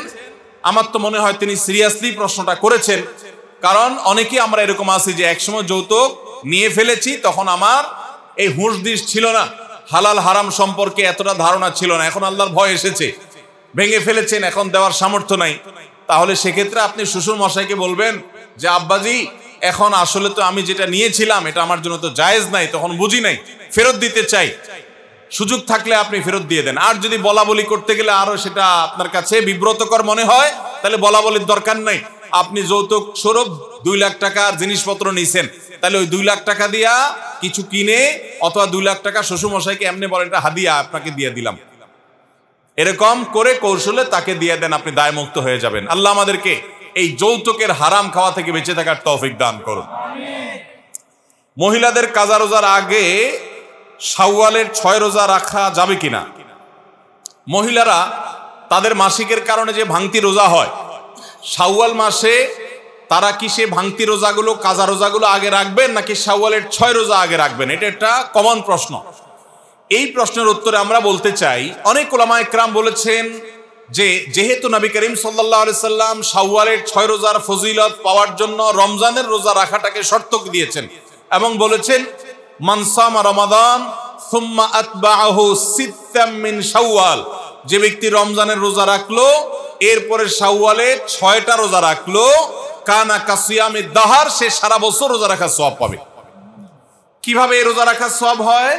আমার তো মনে হয় তিনি সিরিয়াসলি প্রশ্নটা করেছেন, কারণ অনেকেই আমরা এরকম আছি যে একসময় যৌতুক নিয়ে ফেলেছি, তখন আমার এই হুঁশ দিশ ছিল না, হালাল হারাম সম্পর্কে এতটা ধারণা ছিল না, এখন আল্লাহর ভয় এসেছে, ভেঙে ফেলেছেন, এখন দেওয়ার সামর্থ্য নাই। তাহলে সেক্ষেত্রে আপনি শ্বশুর মশাইকে বলবেন যে আব্বাজি, এখন আসলে তো আমি যেটা নিয়েছিলাম এটা আমার জন্য তো জায়েজ নাই, তখন বুঝি নাই, ফেরত দিতে চাই, সুযোগ থাকলে আপনি ফেরত দিয়ে দেন। আর যদি বলা বলি করতে গেলে আরো সেটা আপনার কাছে বিব্রতকর মনে হয়, তাহলে বলা বলির দরকার নাই। আপনি যৌতুক স্বরূপ 2 লাখ টাকার জিনিসপত্র নিছেন, তাহলে ওই 2 লাখ টাকা দিয়া কিছু কিনে, অথবা 2 লাখ টাকা শ্বশুর মশাইকে এমনি বলেন এটা হাদিয়া আপনাকে দিয়ে দিলাম, এরকম করে কৌশলে তাকে দিয়ে দেন, আপনি দায়মুক্ত হয়ে যাবেন। আল্লাহ আমাদেরকে এই যৌতুকের হারাম খাওয়া থেকে বেঁচে থাকার তৌফিক দান করুন। মহিলাদের কাজা রোজার আগে শাওয়ালের 6 রোজা রাখা যাবে কিনা? মহিলারা তাদের মাসিকের কারণে যে ভাঙতি রোজা হয়, শাওয়াল মাসে তারা কি সে ভাঙতি রোজাগুলো, কাজা রোজাগুলো আগে রাখবেন, নাকি শাওয়ালের 6 রোজা আগে রাখবেন? এটা একটা কমন প্রশ্ন। এই প্রশ্নের উত্তরে আমরা বলতে চাই, অনেক উলামায়ে কেরাম বলেছেন যে যেহেতু নবী করিম সাল্লাল্লাহু আলাইহি সাল্লাম শাওয়ালের 6 রোজার ফজিলত পাওয়ার জন্য রমজানের রোজা রাখাটাকে শর্ত দিয়েছেন, এবং বলেছেন মান সামা রমাদান সুম্মা আতবাআহু সিত্তাম মিন শাওয়াল, যে ব্যক্তি রমজানের রোজা রাখলো এরপরে শাওয়ালে 6টা রোজা রাখলো, কানা কাসিয়ামিদ দাহার, সে সারা বছর রোজা রাখার সওয়াব পাবে। কিভাবে এই রোজা রাখার সওয়াব হয়?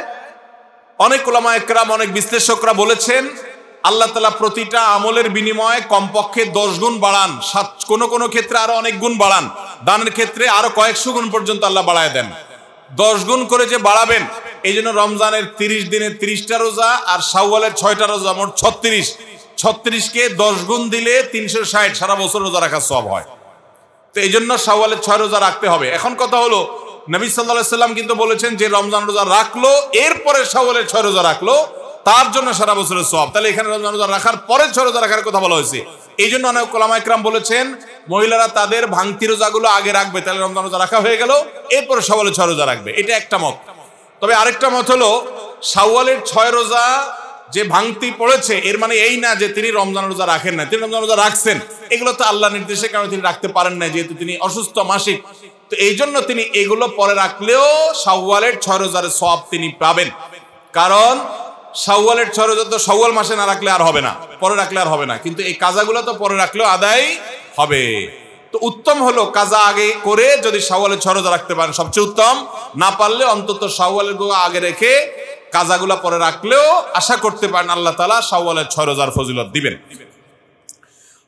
অনেক উলামায়ে কেরাম, অনেক বিশ্লেষকরা বলেছেন আল্লাহ তাআলা প্রতিটা আমলের বিনিময়ে কমপক্ষে 10 গুণ বাড়ান, কোনো কোনো ক্ষেত্রে আরো অনেক গুণ বাড়ান, দানের ক্ষেত্রে আরো কয়েকশো গুণ পর্যন্ত আল্লাহ বাড়ায় দেন। 10 গুণ করে যে বাড়াবেন, এই জন্য রমজানের 30 দিনে 30টা রোজা আর শাওয়ালের 6টা রোজা, মোট 36কে 10 গুণ দিলে 360, সারা বছর রোজা রাখার সওয়াব হয়। তো এই জন্য শাওয়ালের 6 রোজা রাখতে হবে। এখন কথা হলো, নবী সাল্লাল্লাহু আলাইহি সাল্লাম কিন্তু বলেছেন যে রমজান রোজা রাখলো এরপরে শাওয়ালের 6 রোজা রাখলো, তার জন্য সারা বছরের সওয়াব। তাহলে এখানে রমজান রোজা রাখার পরে 6 রোজা রাখার কথা বলা হয়েছে। এই জন্য অনেক ওলামা ইকরাম বলেছেন মহিলারা তাদের ভাঙতি রোজাগুলো আগে রাখবে, তাহলে রমজান রোজা রাখা হয়ে গেল, এরপরে শাওয়ালে 6 রোজা রাখবে। এটা একটা মত। তবে আরেকটা মত হলো শাওয়ালের 6 রোজা যে ভাঙতি পড়েছে এর মানে এই না যে তিনি রমজান রোজা রাখেন না, তিনি রমজান রোজা রাখছেন। এগুলো তো আল্লাহ নির্দেশে, কারণ তিনি রাখতে পারেন না যেহেতু তিনি অসুস্থ মাসিক। তো এই জন্য তিনি এগুলো পরে রাখলেও শাওয়ালের 6 রোজার সওয়াব তিনি পাবেন। কারণ শাওয়ালের 6 রোজা তো শাওয়াল মাসে না রাখলে আর হবে না, পরে রাখলে আর হবে না, কিন্তু এই কাজাগুলো তো পরে রাখলেও আদায় হবে। তো উত্তম হলো কাজা আগে করে যদি শাওয়ালের 6 রোজা রাখতে পারেন সবচেয়ে উত্তম, না পারলে অন্তত শাওয়ালের গুলো আগে রেখে কাজাগুলা পরে রাখলেও আশা করতে পারেন আল্লাহ তাআলা শাওয়ালের 6 রোজার ফজিলত দিবেন।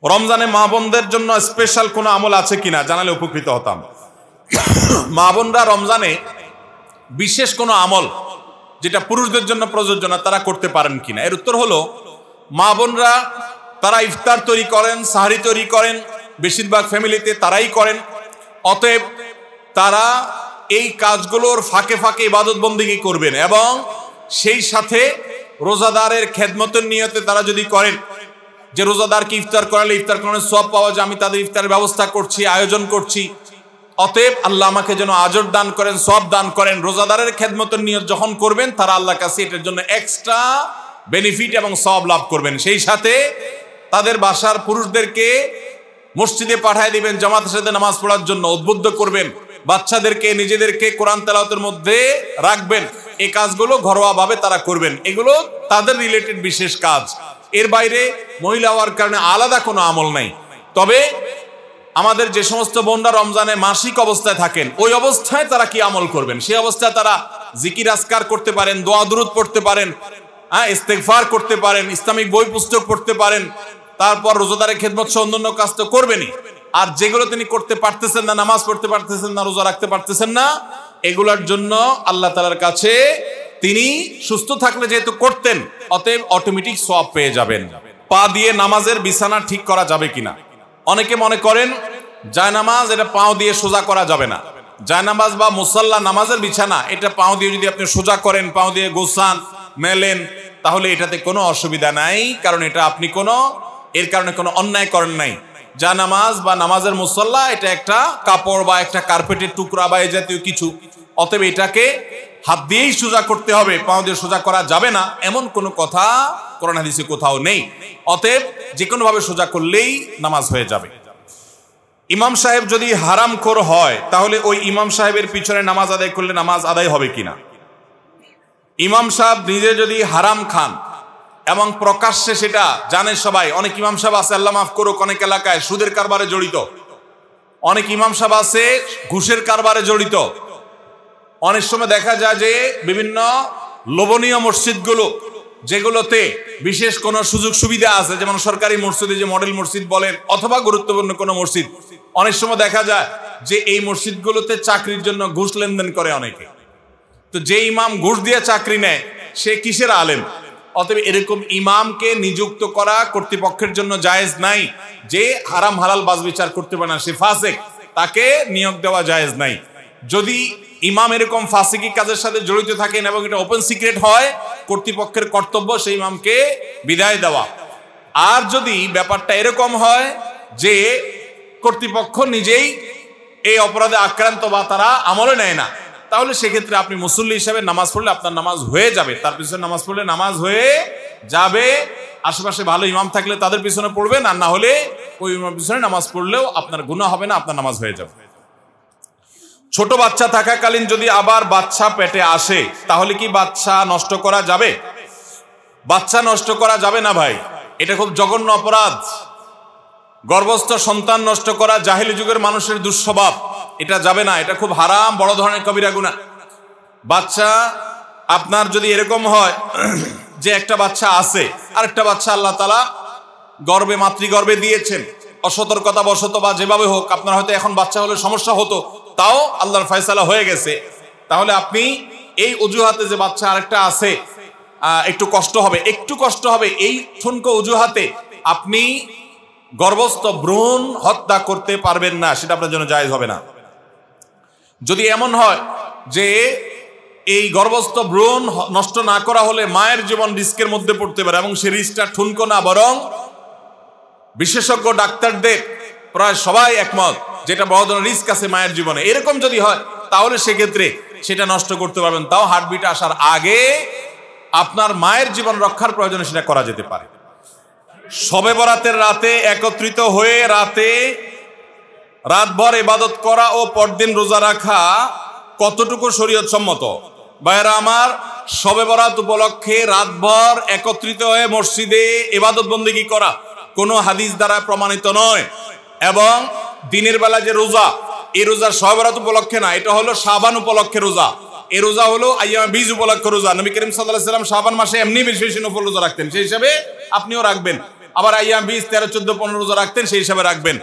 রমজানে মা বোনদের জন্য স্পেশাল কোনো আমল আছে কিনা জানালে উপকৃত হতাম। মা বোনরা রমজানে বিশেষ কোনো আমল যেটা পুরুষদের জন্য প্রযোজ্য না তারা করতে পারেন কিনা, এর উত্তর হলো মা বোনরা তারা ইফতার তৈরি করেন, সাহারি তৈরি করেন, বেশিরভাগ ফ্যামিলিতে তারাই করেন। অতএব তারা এই কাজগুলোর ফাঁকে ফাঁকে ইবাদত বন্দেগী করবেন এবং সেই সাথে রোজাদারের খেদমতের নিয়তে তারা যদি করেন যে রোজাদারকে ইফতার করালে ইফতার করানোর সওয়াব পাওয়া যায়, আমি তাদের ইফতারের ব্যবস্থা করছি, আয়োজন করছি, অতএব আল্লাহ আমাকে যেন আজর দান করেন, সওয়াব দান করেন। রোজাদারের খেদমতের নিয়ত যখন করবেন তারা আল্লাহর কাছে এটার জন্য এক্সট্রা বেনিফিট এবং সওয়াব লাভ করবেন। সেই সাথে তাদের বাসার পুরুষদেরকে মসজিদে পাঠিয়ে দিবেন জামাতের সাথে নামাজ পড়ার জন্য, উদ্বুদ্ধ করবেন, বাচ্চাদেরকে নিজেদেরকে কোরআন তেলাওয়াতের মধ্যে রাখবেন। এই কাজগুলো ঘরোয়াভাবে তারা করবেন, এগুলো তাদের রিলেটেড বিশেষ কাজ। এর বাইরে মহিলা হওয়ার কারণে আলাদা কোনো আমল নাই। তবে আমাদের যে সমস্ত বোনরা রমজানে মাসিক অবস্থায় থাকেন ওই অবস্থায় তারা কি আমল করবেন, সেই অবস্থায় তারা জিকির আজকার করতে পারেন, দোয়া দুরুদ পড়তে পারেন, ইস্তেগফার করতে পারেন, ইসলামিক বই পুস্তক পড়তে পারেন, তারপর রোজাদারের খেদমত সহ অন্যান্য কাজ তো করবেনই। আর যেগুলো তিনি করতে পারতেছেন না, নামাজ পড়তে পারতেছেন না, রোজা রাখতে পারতেছেন না, এগুলোর জন্য আল্লাহ তাআলার কাছে তিনি সুস্থ থাকলে যেহেতু করতেন অতএব অটোমেটিক সওয়াব পেয়ে যাবেন। পা দিয়ে নামাজের বিছানা ঠিক করা যাবে কিনা, অনেকে মনে করেন জায়নামাজ এটা পাও দিয়ে সোজা করা যাবে না। জায়নামাজ বা মুসাল্লা নামাজের বিছানা এটা পাও দিয়ে যদি আপনি সোজা করেন, পাও দিয়ে গোছান, মেলেন, তাহলে এটাতে কোনো অসুবিধা নাই, কারণ এটা আপনি এর কারণে কোনো অন্যায় করেন নাই। জায়নামাজ বা নামাজের মুসাল্লা এটা একটা কাপড় বা একটা কার্পেটের টুকরা বা এই জাতীয় কিছু, অতএব এটাকে হাত দিয়েই সোজা করতে হবে, পাও দিয়ে সোজা করা যাবে না এমন কোনো কথা কোরআন হাদিসে কোথাও নেই। অতএব যে কোনো ভাবে সোজা করলেই নামাজ হয়ে যাবে। ইমাম সাহেব যদি হারামখোর হয় তাহলে ওই ইমাম সাহেবের পিছনে নামাজ আদায় করলে নামাজ আদায় হবে কিনা। ইমাম সাহেব নিজে যদি হারাম খান এবং প্রকাশ্যে সেটা জানে সবাই, অনেক ইমাম সাহেব আছে আল্লাহ মাফ করুক অনেক এলাকায় সুদের কারবারে জড়িত, অনেক ইমাম সাহেব আছে ঘুষের কারবারে জড়িত। অনেক সময় দেখা যায় যে বিভিন্ন লোভনীয় মসজিদগুলো যেগুলোতে বিশেষ কোনো সুযোগ সুবিধা আছে, যেমন সরকারি মসজিদে যে মডেল মসজিদ বলেন অথবা গুরুত্বপূর্ণ কোনো মসজিদ, অনেক সময় দেখা যায় যে এই মসজিদগুলোতে চাকরির জন্য ঘুষ লেনদেন করে অনেকে। তো যে ইমাম ঘুষ দিয়ে চাকরি নেয় সে কিসের আলেম? অতএব এরকম ইমামকে নিযুক্ত করা কর্তৃপক্ষের জন্য জায়েজ নাই। যে হারাম হালাল বাজ বিচার করতে পারে না সে ফাসিক, তাকে নিয়োগ দেওয়া জায়েজ নাই। যদি ইমাম এরকম ফাসিকি কাজের সাথে জড়িত থাকেন এবং এটা ওপেন সিক্রেট হয়, কর্তৃপক্ষের কর্তব্য সেই ইমামকে বিদায় দেওয়া। আর যদি ব্যাপারটা এরকম হয় যে কর্তৃপক্ষ নিজেই এই অপরাধে আক্রান্ত বা তারা আমলে নেয় না, তাহলে সেক্ষেত্রে আপনি মুসল্লি হিসাবে নামাজ পড়লে আপনার নামাজ হয়ে যাবে, তার পিছনে নামাজ পড়লে নামাজ হয়ে যাবে। আশেপাশে ভালো ইমাম থাকলে তাদের পিছনে পড়বেন, আর না হলে ওই ইমামের পিছনে নামাজ পড়লেও আপনার গুনাহ হবে না, আপনার নামাজ হয়ে যাবে। ছোট বাচ্চা থাকাকালীন যদি আবার বাচ্চা পেটে আসে তাহলে কি বাচ্চা নষ্ট করা যাবে? বাচ্চা নষ্ট করা যাবে না ভাই, এটা খুব জঘন্য অপরাধ। গর্ভস্থ সন্তান নষ্ট করা জাহেলি যুগের মানুষের দুঃস্বভাব, এটা যাবে না, এটা খুব হারাম, বড় ধরনের কবিরা গুনাহ। বাচ্চা আপনার যদি এরকম হয় যে একটা বাচ্চা আছে আর একটা বাচ্চা আল্লাহ তাআলা গর্ভে মাতৃগর্ভে দিয়েছেন, অসতর্কতা বশত বা যেভাবে হোক আপনার হয়তো এখন বাচ্চা হলে সমস্যা হতো, তাও আল্লাহর ফয়সালা হয়ে গেছে, তাহলে আপনি এই অজুহাতে যে বাচ্চা আরেকটা আছে একটু কষ্ট হবে এই ঠুনকো অজুহাতে আপনি গর্ভস্থ ভ্রূণ হত্যা করতে পারবেন না, সেটা আপনার জন্য জায়েজ হবে না। যদি এমন হয় যে এই গর্ভস্থ ভ্রূণ নষ্ট না করা হলে মায়ের জীবন রিস্কের মধ্যে পড়তে পারে, এবং সেই রিস্কটা ঠুনকো না, বরং বিশেষজ্ঞ ডাক্তারদের প্রায় সবাই একমত যেটা বড় ধরনের রিস্ক আছে মায়ের জীবনে। এরকম যদি হয় তাহলে সেক্ষেত্রে সেটা নষ্ট করতে পারবেন, তাও হার্টবিট আসার আগে আপনার মায়ের জীবন রক্ষার প্রয়োজনে সেটা করা যেতে পারে। শবে বরাতের রাতে একত্রিত হয়ে রাতভর ইবাদত করা ও পরদিন রোজা রাখা কতটুকু শরীয়ত সম্মত? ভাইরা আমার, শবে বরাত উপলক্ষে রাতভর একত্রিত হয়ে মসজিদে ইবাদত বন্দেগী করা কোনো হাদিস দ্বারা প্রমাণিত নয়। এবং দিনের বেলা যে রোজা, এই রোজা শবে বরাত উপলক্ষে না, এটা হলো শাবান উপলক্ষে রোজা। এই রোজা হলো আইয়ামে বীজ উপলক্ষে রোজা। নবী করিম সাল্লাল্লাহু আলাইহি ওয়াসাল্লাম শাবান মাসে এমনি বেশি বেশি নফল রোজা রাখতেন, সেই হিসাবে আপনিও রাখবেন। আবার আইয়াম বীজ 13, 14, 15 রোজা রাখতেন, সেই হিসাবে রাখবেন।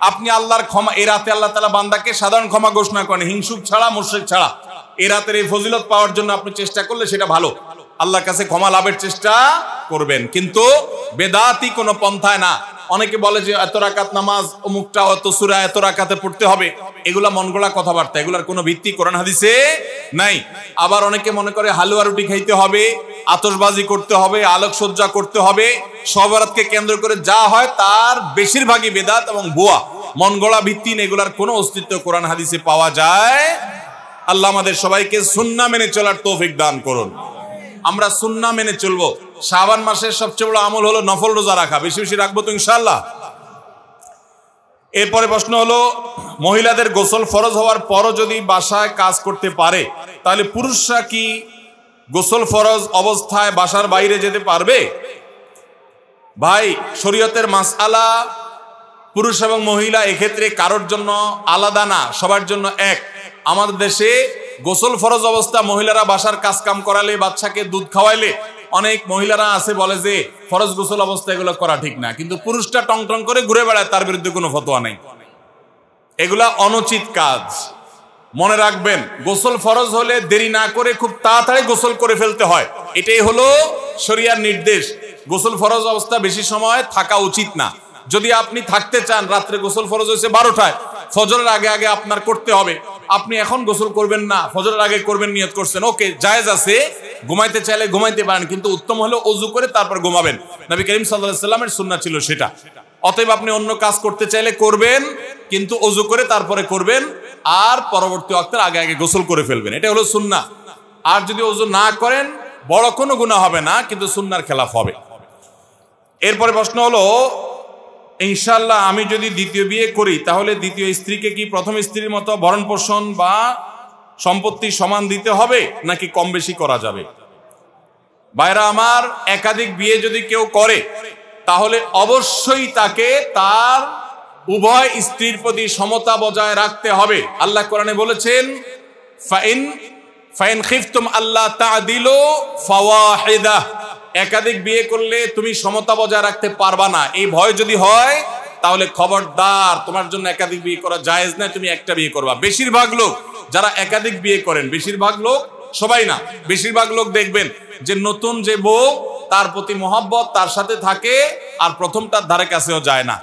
আপনি আল্লাহর ক্ষমা, এই রাতে আল্লাহ তাআলা বান্দাকে সাধারণ ক্ষমা ঘোষণা করেন, হিংসুক ছাড়া, মুশরিক ছাড়া। এই রাতের এই ফজিলত পাওয়ার জন্য আপনি চেষ্টা করলে সেটা ভালো, আল্লাহর কাছে ক্ষমা লাভের চেষ্টা করবেন, কিন্তু বেদাতি কোনো পন্থায় না। অনেকে বলে যে এত রাকাত নামাজ, অমুকটা অত সূরা এত রাকাতে পড়তে হবে, এগুলা মনগড়া কথাবার্তা, এগুলার কোনো ভিত্তি কোরআন হাদিসে নাই। আবার অনেকে মনে করে হালুয়া রুটি খাইতে হবে, আতশবাজি করতে হবে, আলোকসজ্জা করতে হবে, শবে বরাতকে কেন্দ্র করে যা হয় তার বেশিরভাগই বেদাত এবং ভুয়া, মনগড়া ভিত্তিহীন, এগুলার কোনো অস্তিত্ব কোরআন হাদিসে পাওয়া যায়। আল্লাহ আমাদের সবাইকে সুন্নাহ মেনে চলার তৌফিক দান করুন। আমরা সুন্নাহ মেনে চলবো। শাবান মাসের সবচেয়ে বড় আমল হলো নফল রোজা রাখা, বেশি বেশি রাখবো তো ইনশাআল্লাহ। এরপরে প্রশ্ন হলো, মহিলাদের গোসল ফরজ হওয়ার পরও যদি বাসায় কাজ করতে পারে, তাহলে পুরুষরা কি গোসল ফরজ অবস্থায় বাসার বাইরে যেতে পারবে? ভাই, শরীয়তের মাসআলা পুরুষ এবং মহিলা এক্ষেত্রে কারোর জন্য আলাদা না, সবার জন্য এক। আমাদের দেশে গোসল ফরজ অবস্থা মহিলারা বাসার কাজ কাম করালে, বাচ্চাকে দুধ খাওয়াইলে, অনেক মহিলারা আছে বলে যে ফরজ গোসল অবস্থা এগুলো করা ঠিক না, কিন্তু পুরুষটা টং টং করে ঘুরে বেড়ায়, তার বিরুদ্ধে কোনো ফতোয়া নেই। এগুলা অনুচিত কাজ। মনে রাখবেন, গোসল ফরজ হলে দেরি না করে খুব তাড়াতাড়ি গোসল করে ফেলতে হয়, এটাই হলো শরিয়ার নির্দেশ। গোসল ফরজ অবস্থা বেশি সময় থাকা উচিত না। যদি আপনি থাকতে চান, রাত্রে গোসল ফরজ হয়েছে 12টায়, ফজরের আগে আগে আপনার করতে হবে, আপনি এখন গোসল করবেন না, ফজরের আগে করবেন, নিয়ত করছেন, ওকে, জায়েজ আছে। ঘুমাইতে চাইলে ঘুমাইতে পারেন, কিন্তু উত্তম হলো ওযু করে তারপর ঘুমাবেন। নবী করিম সাল্লাল্লাহু আলাইহি ওয়াসাল্লামের সুন্নাহ ছিল সেটা। অতএব আপনি অন্য কাজ করতে চাইলে করবেন, কিন্তু ওযু করে তারপরে করবেন, আর পরবর্তী ওয়াক্তের আগে আগে গোসল করে ফেলবেন, এটা হলো সুন্নাহ। আর যদি ওযু না করেন, বড় কোনো গুনাহ হবে না, কিন্তু সুন্নাহর খেলাফ হবে। এরপরে প্রশ্ন হলো, ইনশাআল্লাহ আমি যদি দ্বিতীয় বিয়ে করি, তাহলে দ্বিতীয় স্ত্রীকে কি প্রথম স্ত্রীর মতো ভরণ পোষণ বা সম্পত্তি সমান দিতে হবে, নাকি কম বেশি করা যাবে? ভাইরা আমার, একাধিক বিয়ে যদি কেউ করে, তাহলে অবশ্যই তাকে তার উভয় স্ত্রীর প্রতি সমতা বজায় রাখতে হবে। আল্লাহ কোরআনে বলেছেন, ফাইন খিফতুম আল্লাহ তা'দিলু ফাওয়াহিদা, একাধিক বিয়ে করলে তুমি সমতা বজায় রাখতে পারবা না, এই ভয় যদি হয়, তাহলে খবরদার, তোমার জন্য একাধিক বিয়ে করা জায়েজ না, তুমি একটা বিয়ে করবা। বেশিরভাগ লোক যারা একাধিক বিয়ে করেন, বেশিরভাগ লোক, সবাই না, বেশিরভাগ লোক দেখবেন যে নতুন যে বউ, তার প্রতি মহব্বত, তার সাথে থাকে, আর প্রথমটার ধারে কাছেও যায় না,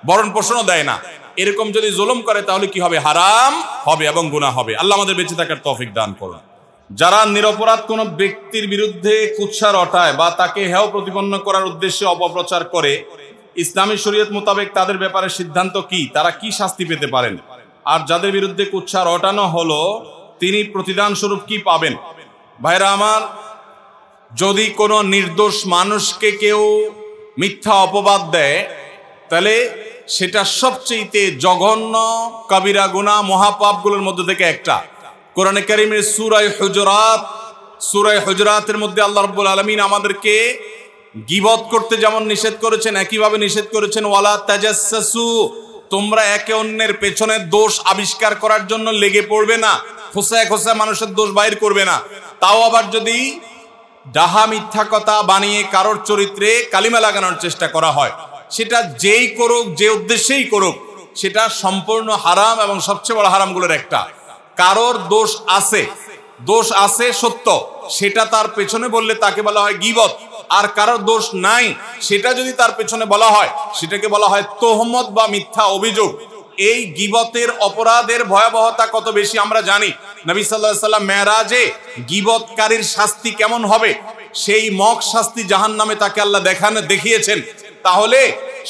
ভরণ পোষণও দেয় না। এরকম যদি জুলুম করে তাহলে কি হবে? হারাম হবে এবং গুনাহ হবে। আল্লাহ আমাদের বেঁচে থাকার তৌফিক দান করুন। যারা নিরপরাধ কোনো ব্যক্তির বিরুদ্ধে কুৎসা রটায় বা তাকে হেয় প্রতিপন্ন করার উদ্দেশ্যে অপপ্রচার করে, ইসলামী শরীয়ত মোতাবেক তাদের ব্যাপারে সিদ্ধান্ত কি? তারা কি শাস্তি পেতে পারেন? আর যাদের বিরুদ্ধে কুৎসা রটানো হলো, তিনি প্রতিদান স্বরূপ কি পাবেন? ভাইরা আমার, যদি কোনো নির্দোষ মানুষকে কেউ মিথ্যা অপবাদ দেয়, তাহলে সেটা সবচেয়ে জঘন্য কবিরা গুনাহ, মহাপাপগুলোর মধ্যে থেকে একটা। কোরআনে কারীমের সূরা হুজুরাতের মধ্যে আল্লাহ রাব্বুল আলামিন আমাদেরকে গীবত করতে যেমন নিষেধ করেছেন, একইভাবে নিষেধ করেছেন ওয়ালা তাজাসসু, তোমরা একে অন্যের পেছনে দোষ আবিষ্কার করার জন্য লেগে পড়বে না, খোসায় খোসায় মানুষের দোষ বাইর করবে না। তাও আবার যদি ডাহা মিথ্যা কথা বানিয়ে কারোর চরিত্রে কালিমা লাগানোর চেষ্টা করা হয়, সেটা যেই করুক, যে উদ্দেশ্যেই করুক, সেটা সম্পূর্ণ হারাম এবং সবচেয়ে বড় হারামগুলোর একটা। কারোর দোষ আছে সত্য, সেটা তার পেছনে বললে তাকে বলা হয় গীবত। আর কারোর দোষ নাই, সেটা যদি তার পেছনে বলা হয়, সেটাকে বলা হয় তোহমত বা মিথ্যা অভিযোগ। এই গীবতের অপরাধের ভয়াবহতা কত বেশি আমরা জানি। নবী সাল্লাল্লাহু আলাইহি সাল্লাম মেরাজে গীবতকারীর শাস্তি কেমন হবে সেই মক শাস্তি জাহান্নামে তাকে আল্লাহ দেখিয়েছেন। তাহলে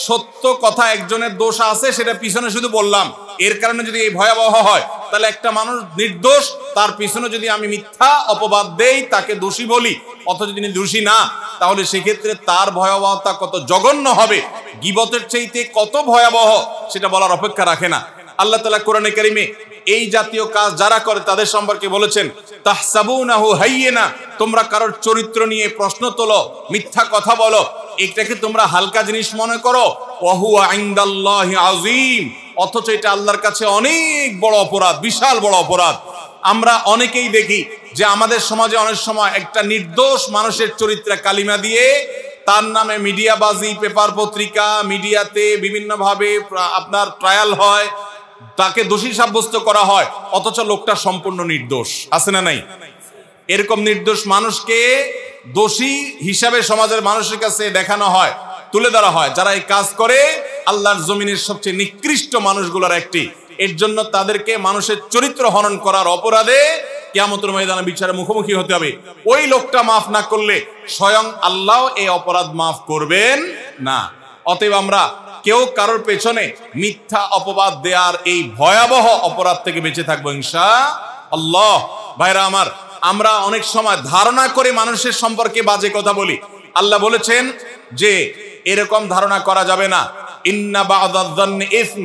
সত্য কথা একজনের দোষ আছে সেটা পিছনে শুধু বললাম, এর কারণে যদি এই ভয়াবহ হয় তাহলে একটা মানুষ নির্দোষ, তার পিছনে যদি আমি মিথ্যা অপবাদ দেই, তাকে দোষী বলি, অথচ তিনি দোষী না, তাহলে সেক্ষেত্রে তার ভয়াবহতা কত জঘন্য হবে, গীবতের চাইতে কত ভয়াবহ সেটা বলার অপেক্ষা রাখে না। আল্লাহ তাআলা কোরআনে কারিমে এই জাতীয় কাজ যারা করে তাদের সম্পর্কে বলেছেন, তাহসাবুনাহু হাইয়িনা, তোমরা কারোর চরিত্র নিয়ে প্রশ্ন তোলো, মিথ্যা কথা বলো, এটাকে তোমরা হালকা জিনিস মনে করো, ওয়া হুয়া ইনদাল্লাহি আযীম, অথচ এটা আল্লাহর কাছে অনেক বড় অপরাধ, বিশাল বড় অপরাধ। আমরা অনেকেই দেখি যে আমাদের সমাজে অনেক সময় একটা নির্দোষ মানুষের চরিত্রে কালিমা দিয়ে তার নামে মিডিয়াবাজি, পেপার পত্রিকা, মিডিয়াতে বিভিন্নভাবে আপনার ট্রায়াল হয়, তাকে দোষী সাব্যস্ত করা হয়, অথচ লোকটা সম্পূর্ণ নির্দোষ। আছে না নাই? এরকম নির্দোষ মানুষকে দোষী হিসাবে সমাজের মানুষের কাছে দেখানো হয়, তুলে ধরা হয়। যারা এই কাজ করে আল্লাহর জমিনের সবচেয়ে নিকৃষ্ট মানুষগুলোর একটি। এর জন্য তাদেরকে মানুষের চরিত্র হনন করার অপরাধে কিয়ামতের ময়দানে বিচারে মুখোমুখি হতে হবে। ওই লোকটা মাফ না করলে স্বয়ং আল্লাহ এই অপরাধ মাফ করবেন না। অতএব আমরা কেউ কারোর পেছনে মিথ্যা অপবাদ দেওয়ার এই ভয়াবহ অপরাধ থেকে বেঁচে থাকবো ইনশাআল্লাহ। ভাইরা আমার, আমরা অনেক সময় ধারণা করে মানুষের সম্পর্কে বাজে কথা বলি। আল্লাহ বলেছেন যে এরকম ধারণা করা যাবে না, ইন্না বা'দায-যান্নি ইসম,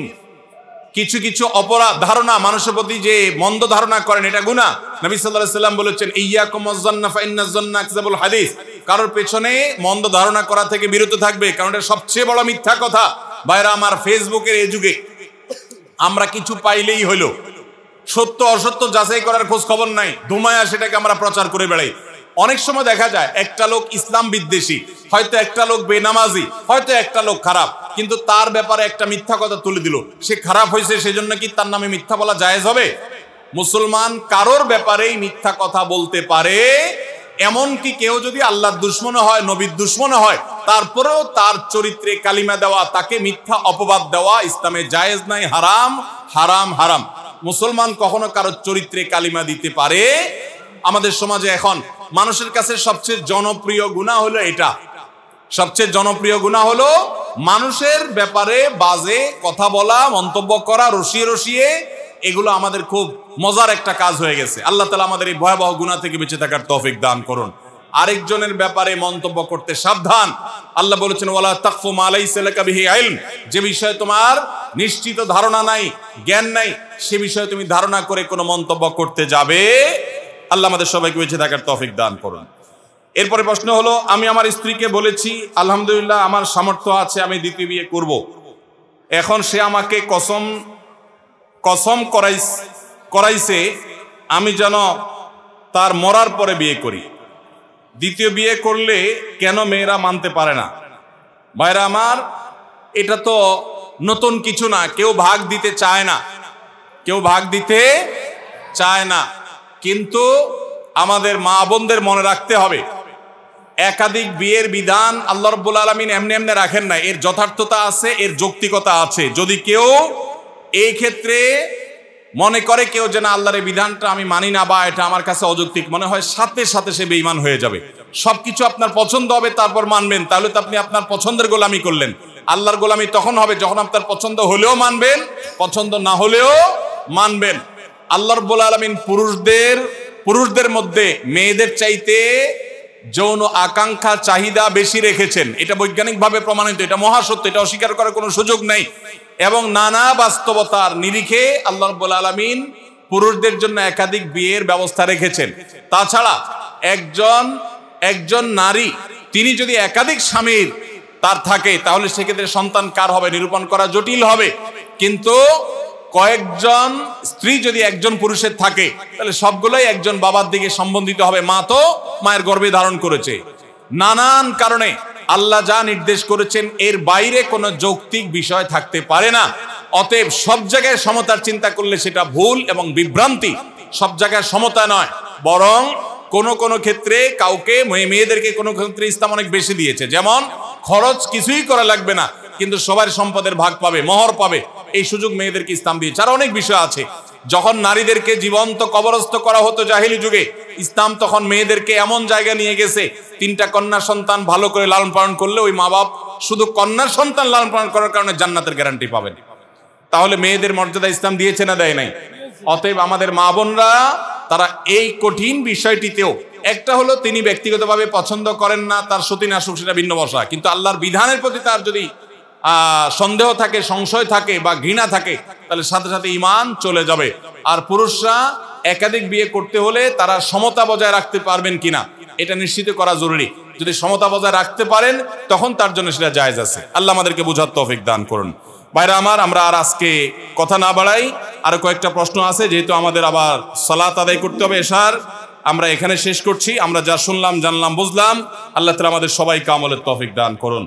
কিছু কিছু অপরাধ ধারণা মানুষের প্রতি যে মন্দ ধারণা করেন এটা গুনাহ। নবী সাল্লাল্লাহু আলাইহি সাল্লাম বলেছেন, ইয়্যাকুম ওয়াজ-যান্না ফাইন্নাজ-যান্না আকযাবুল হাদিস, কারোর পেছনে মন্দ ধারণা করা থেকে বিরত থাকবে, কারণ এটা সবচেয়ে বড় মিথ্যা কথা। ভাইরা আমার, ফেসবুকের এই যুগে আমরা কিছু পাইলেই হলো, সত্য অসত্য যাচাই করার খোঁজ খবর নাই, ধুমায়া সেটাকে আমরা প্রচার করে বেড়াই। অনেক সময় দেখা যায় একটা লোক ইসলাম বিদ্বেষী, হয়তো একটা লোক বেনামাজি, হয়তো একটা লোক খারাপ, কিন্তু তার ব্যাপারে একটা মিথ্যা কথা তুলে দিল, সে খারাপ হয়েছে, সেজন্য কি তার নামে মিথ্যা বলা জায়েজ হবে? মুসলমান কারোর ব্যাপারেই মিথ্যা কথা বলতে পারে, এমনকি কেউ যদি আল্লাহর দুশমন হয়, নবীর দুশমন হয়, তারপরেও তার চরিত্রে কালিমা দেওয়া, তাকে মিথ্যা অপবাদ দেওয়া ইসলামে জায়েজ নাই, হারাম হারাম হারাম। মুসলমান কখনো কারোর চরিত্রে কালিমা দিতে পারে? আমাদের সমাজে এখন মানুষের কাছে সবচেয়ে জনপ্রিয় গুনাহ হলো এটা, সবচেয়ে জনপ্রিয় গুনাহ হলো মানুষের ব্যাপারে বাজে কথা বলা, মন্তব্য করা, রসিয়ে রসিয়ে। এগুলো আমাদের খুব মজার একটা কাজ হয়ে গেছে। আল্লাহ তাআলা আমাদের এই ভয়াবহ গুনাহ থেকে বেঁচে থাকার তৌফিক দান করুন। আরেকজনের ব্যাপারে মন্তব্য করতে সাবধান। আল্লাহ বলেছেন, ওয়ালা তাকফু মা লাইসা লাকা বিহি ইলম, যে বিষয়ে তোমার নিশ্চিত ধারণা নাই, জ্ঞান নাই, সে বিষয়ে তুমি ধারণা করে কোনো মন্তব্য করতে যাবে। আল্লাহ আমাদের সবাইকে বেঁচে থাকার তৌফিক দান করুন। এরপরে প্রশ্ন হলো, আমি আমার স্ত্রীকে বলেছি আলহামদুলিল্লাহ আমার সামর্থ্য আছে, আমি দ্বিতীয় বিয়ে করব। এখন সে আমাকে কসম করাইছে আমি যেন তার মরার পরে বিয়ে করি। দ্বিতীয় বিয়ে করলে কেন মেয়েরা মানতে পারে না? ভাইরা আমার, এটা তো নতুন কিছু না, কেউ ভাগ দিতে চায় না, কেউ ভাগ দিতে চায় না। কিন্তু আমাদের মা বোনদের মনে রাখতে হবে, একাধিক বিয়ের বিধান আল্লাহ রাব্বুল আলামিন এমনি এমনি রাখেন না, এর যথার্থতা আছে, এর যৌক্তিকতা আছে। যদি কেউ এই ক্ষেত্রে মনে করে কেউ যে না আল্লাহর এই বিধানটা আমি মানি না বা এটা আমার কাছে অযৌক্তিক মনে হয়, সাথে সাথে সে বেঈমান হয়ে যাবে। সবকিছু আপনার পছন্দ হবে তারপর মানবেন, তাহলে তো আপনি আপনার পছন্দের গোলামি করলেন। আল্লাহর গোলামি তখন হবে যখন আপনার পছন্দ হলেও মানবেন, পছন্দ না হলেও মানবেন। আল্লাহ রাব্বুল আলামিন পুরুষদের মধ্যে মেয়েদের চাইতে যৌন আকাঙ্ক্ষা চাহিদা বেশি রেখেছেন, এটা বৈজ্ঞানিকভাবে প্রমাণিত, এটা মহাসত্য, এটা অস্বীকার করার কোনো সুযোগ নেই। এবং নানা বাস্তবতার নিরিখে আল্লাহ রাব্বুল আলামিন পুরুষদের জন্য একাধিক বিয়ের ব্যবস্থা রেখেছেন। তাছাড়া একজন নারী তিনি যদি একাধিক স্বামীর তার থাকে, তাহলে সেক্ষেত্রে সন্তান কার হবে নিরূপণ করা জটিল হবে। কিন্তু কয়েকজন স্ত্রী যদি একজন পুরুষের থাকে, তাহলে সবগুলোই একজন বাবার দিকে সম্বন্ধিত হবে। মা তো মায়ের গর্ভে ধারণ করেছে। নানান কারণে আল্লাহ যা নির্দেশ করেছেন এর বাইরে কোনো যৌক্তিক বিষয় থাকতে পারে না। অতএব সব জায়গায় সমতার চিন্তা করলে সেটা ভুল এবং বিভ্রান্তি। সব জায়গায় সমতা নয়, বরং কোন ক্ষেত্রে কাউকে মেয়েদেরকে কোনো ক্ষেত্রে ইসলাম অনেক বেশি দিয়েছে। যেমন খরচ কিছুই করা লাগবে না, কিন্তু সবার সম্পদের ভাগ পাবে, মোহর পাবে, এই সুযোগ মেয়েদেরকে ইসলাম দিয়েছে। আর অনেক বিষয় আছে। যখন নারীদেরকে জীবন্ত কবরস্থ করা হতো জাহিলি যুগে, ইসলাম তখন মেয়েদেরকে এমন জায়গা নিয়ে গেছে, 3টা কন্যা সন্তান ভালো করে লালন পালন করলে ওই মা বাপ শুধু কন্যার সন্তান লালন পালন করার কারণে জান্নাতের গ্যারান্টি পাবেন। তাহলে মেয়েদের মর্যাদা ইসলাম দিয়েছে না দেয় নাই? অতএব আমাদের মা বোনরা তারা এই কঠিন বিষয়টিতেও, একটা হলো তিনি ব্যক্তিগতভাবে পছন্দ করেন না, তার সতী নাশুক, সেটা ভিন্ন বসা, কিন্তু আল্লাহর বিধানের প্রতি তার যদি সন্দেহ থাকে, সংশয় থাকে বা ঘৃণা থাকে, তাহলে সাথে সাথে ঈমান চলে যাবে। আর পুরুষরা একাধিক বিয়ে করতে হলে তারা সমতা বজায় রাখতে পারবেন কিনা এটা নিশ্চিত করা জরুরি। যদি সমতা বজায় রাখতে পারেন তখন তার জন্য সেটা জায়েজ আছে। আল্লাহ আমাদেরকে বুঝার তৌফিক দান করুন। ভাইরা আমার, আমরা আর আজকে কথা না বাড়াই, আরো কয়েকটা প্রশ্ন আছে, যেহেতু আমাদের আবার সালাত আদায় করতে হবে এশার, আমরা এখানে শেষ করছি। আমরা যা শুনলাম, জানলাম, বুঝলাম, আল্লাহ তাআলা আমাদের সবাইকে আমলের তৌফিক দান করুন।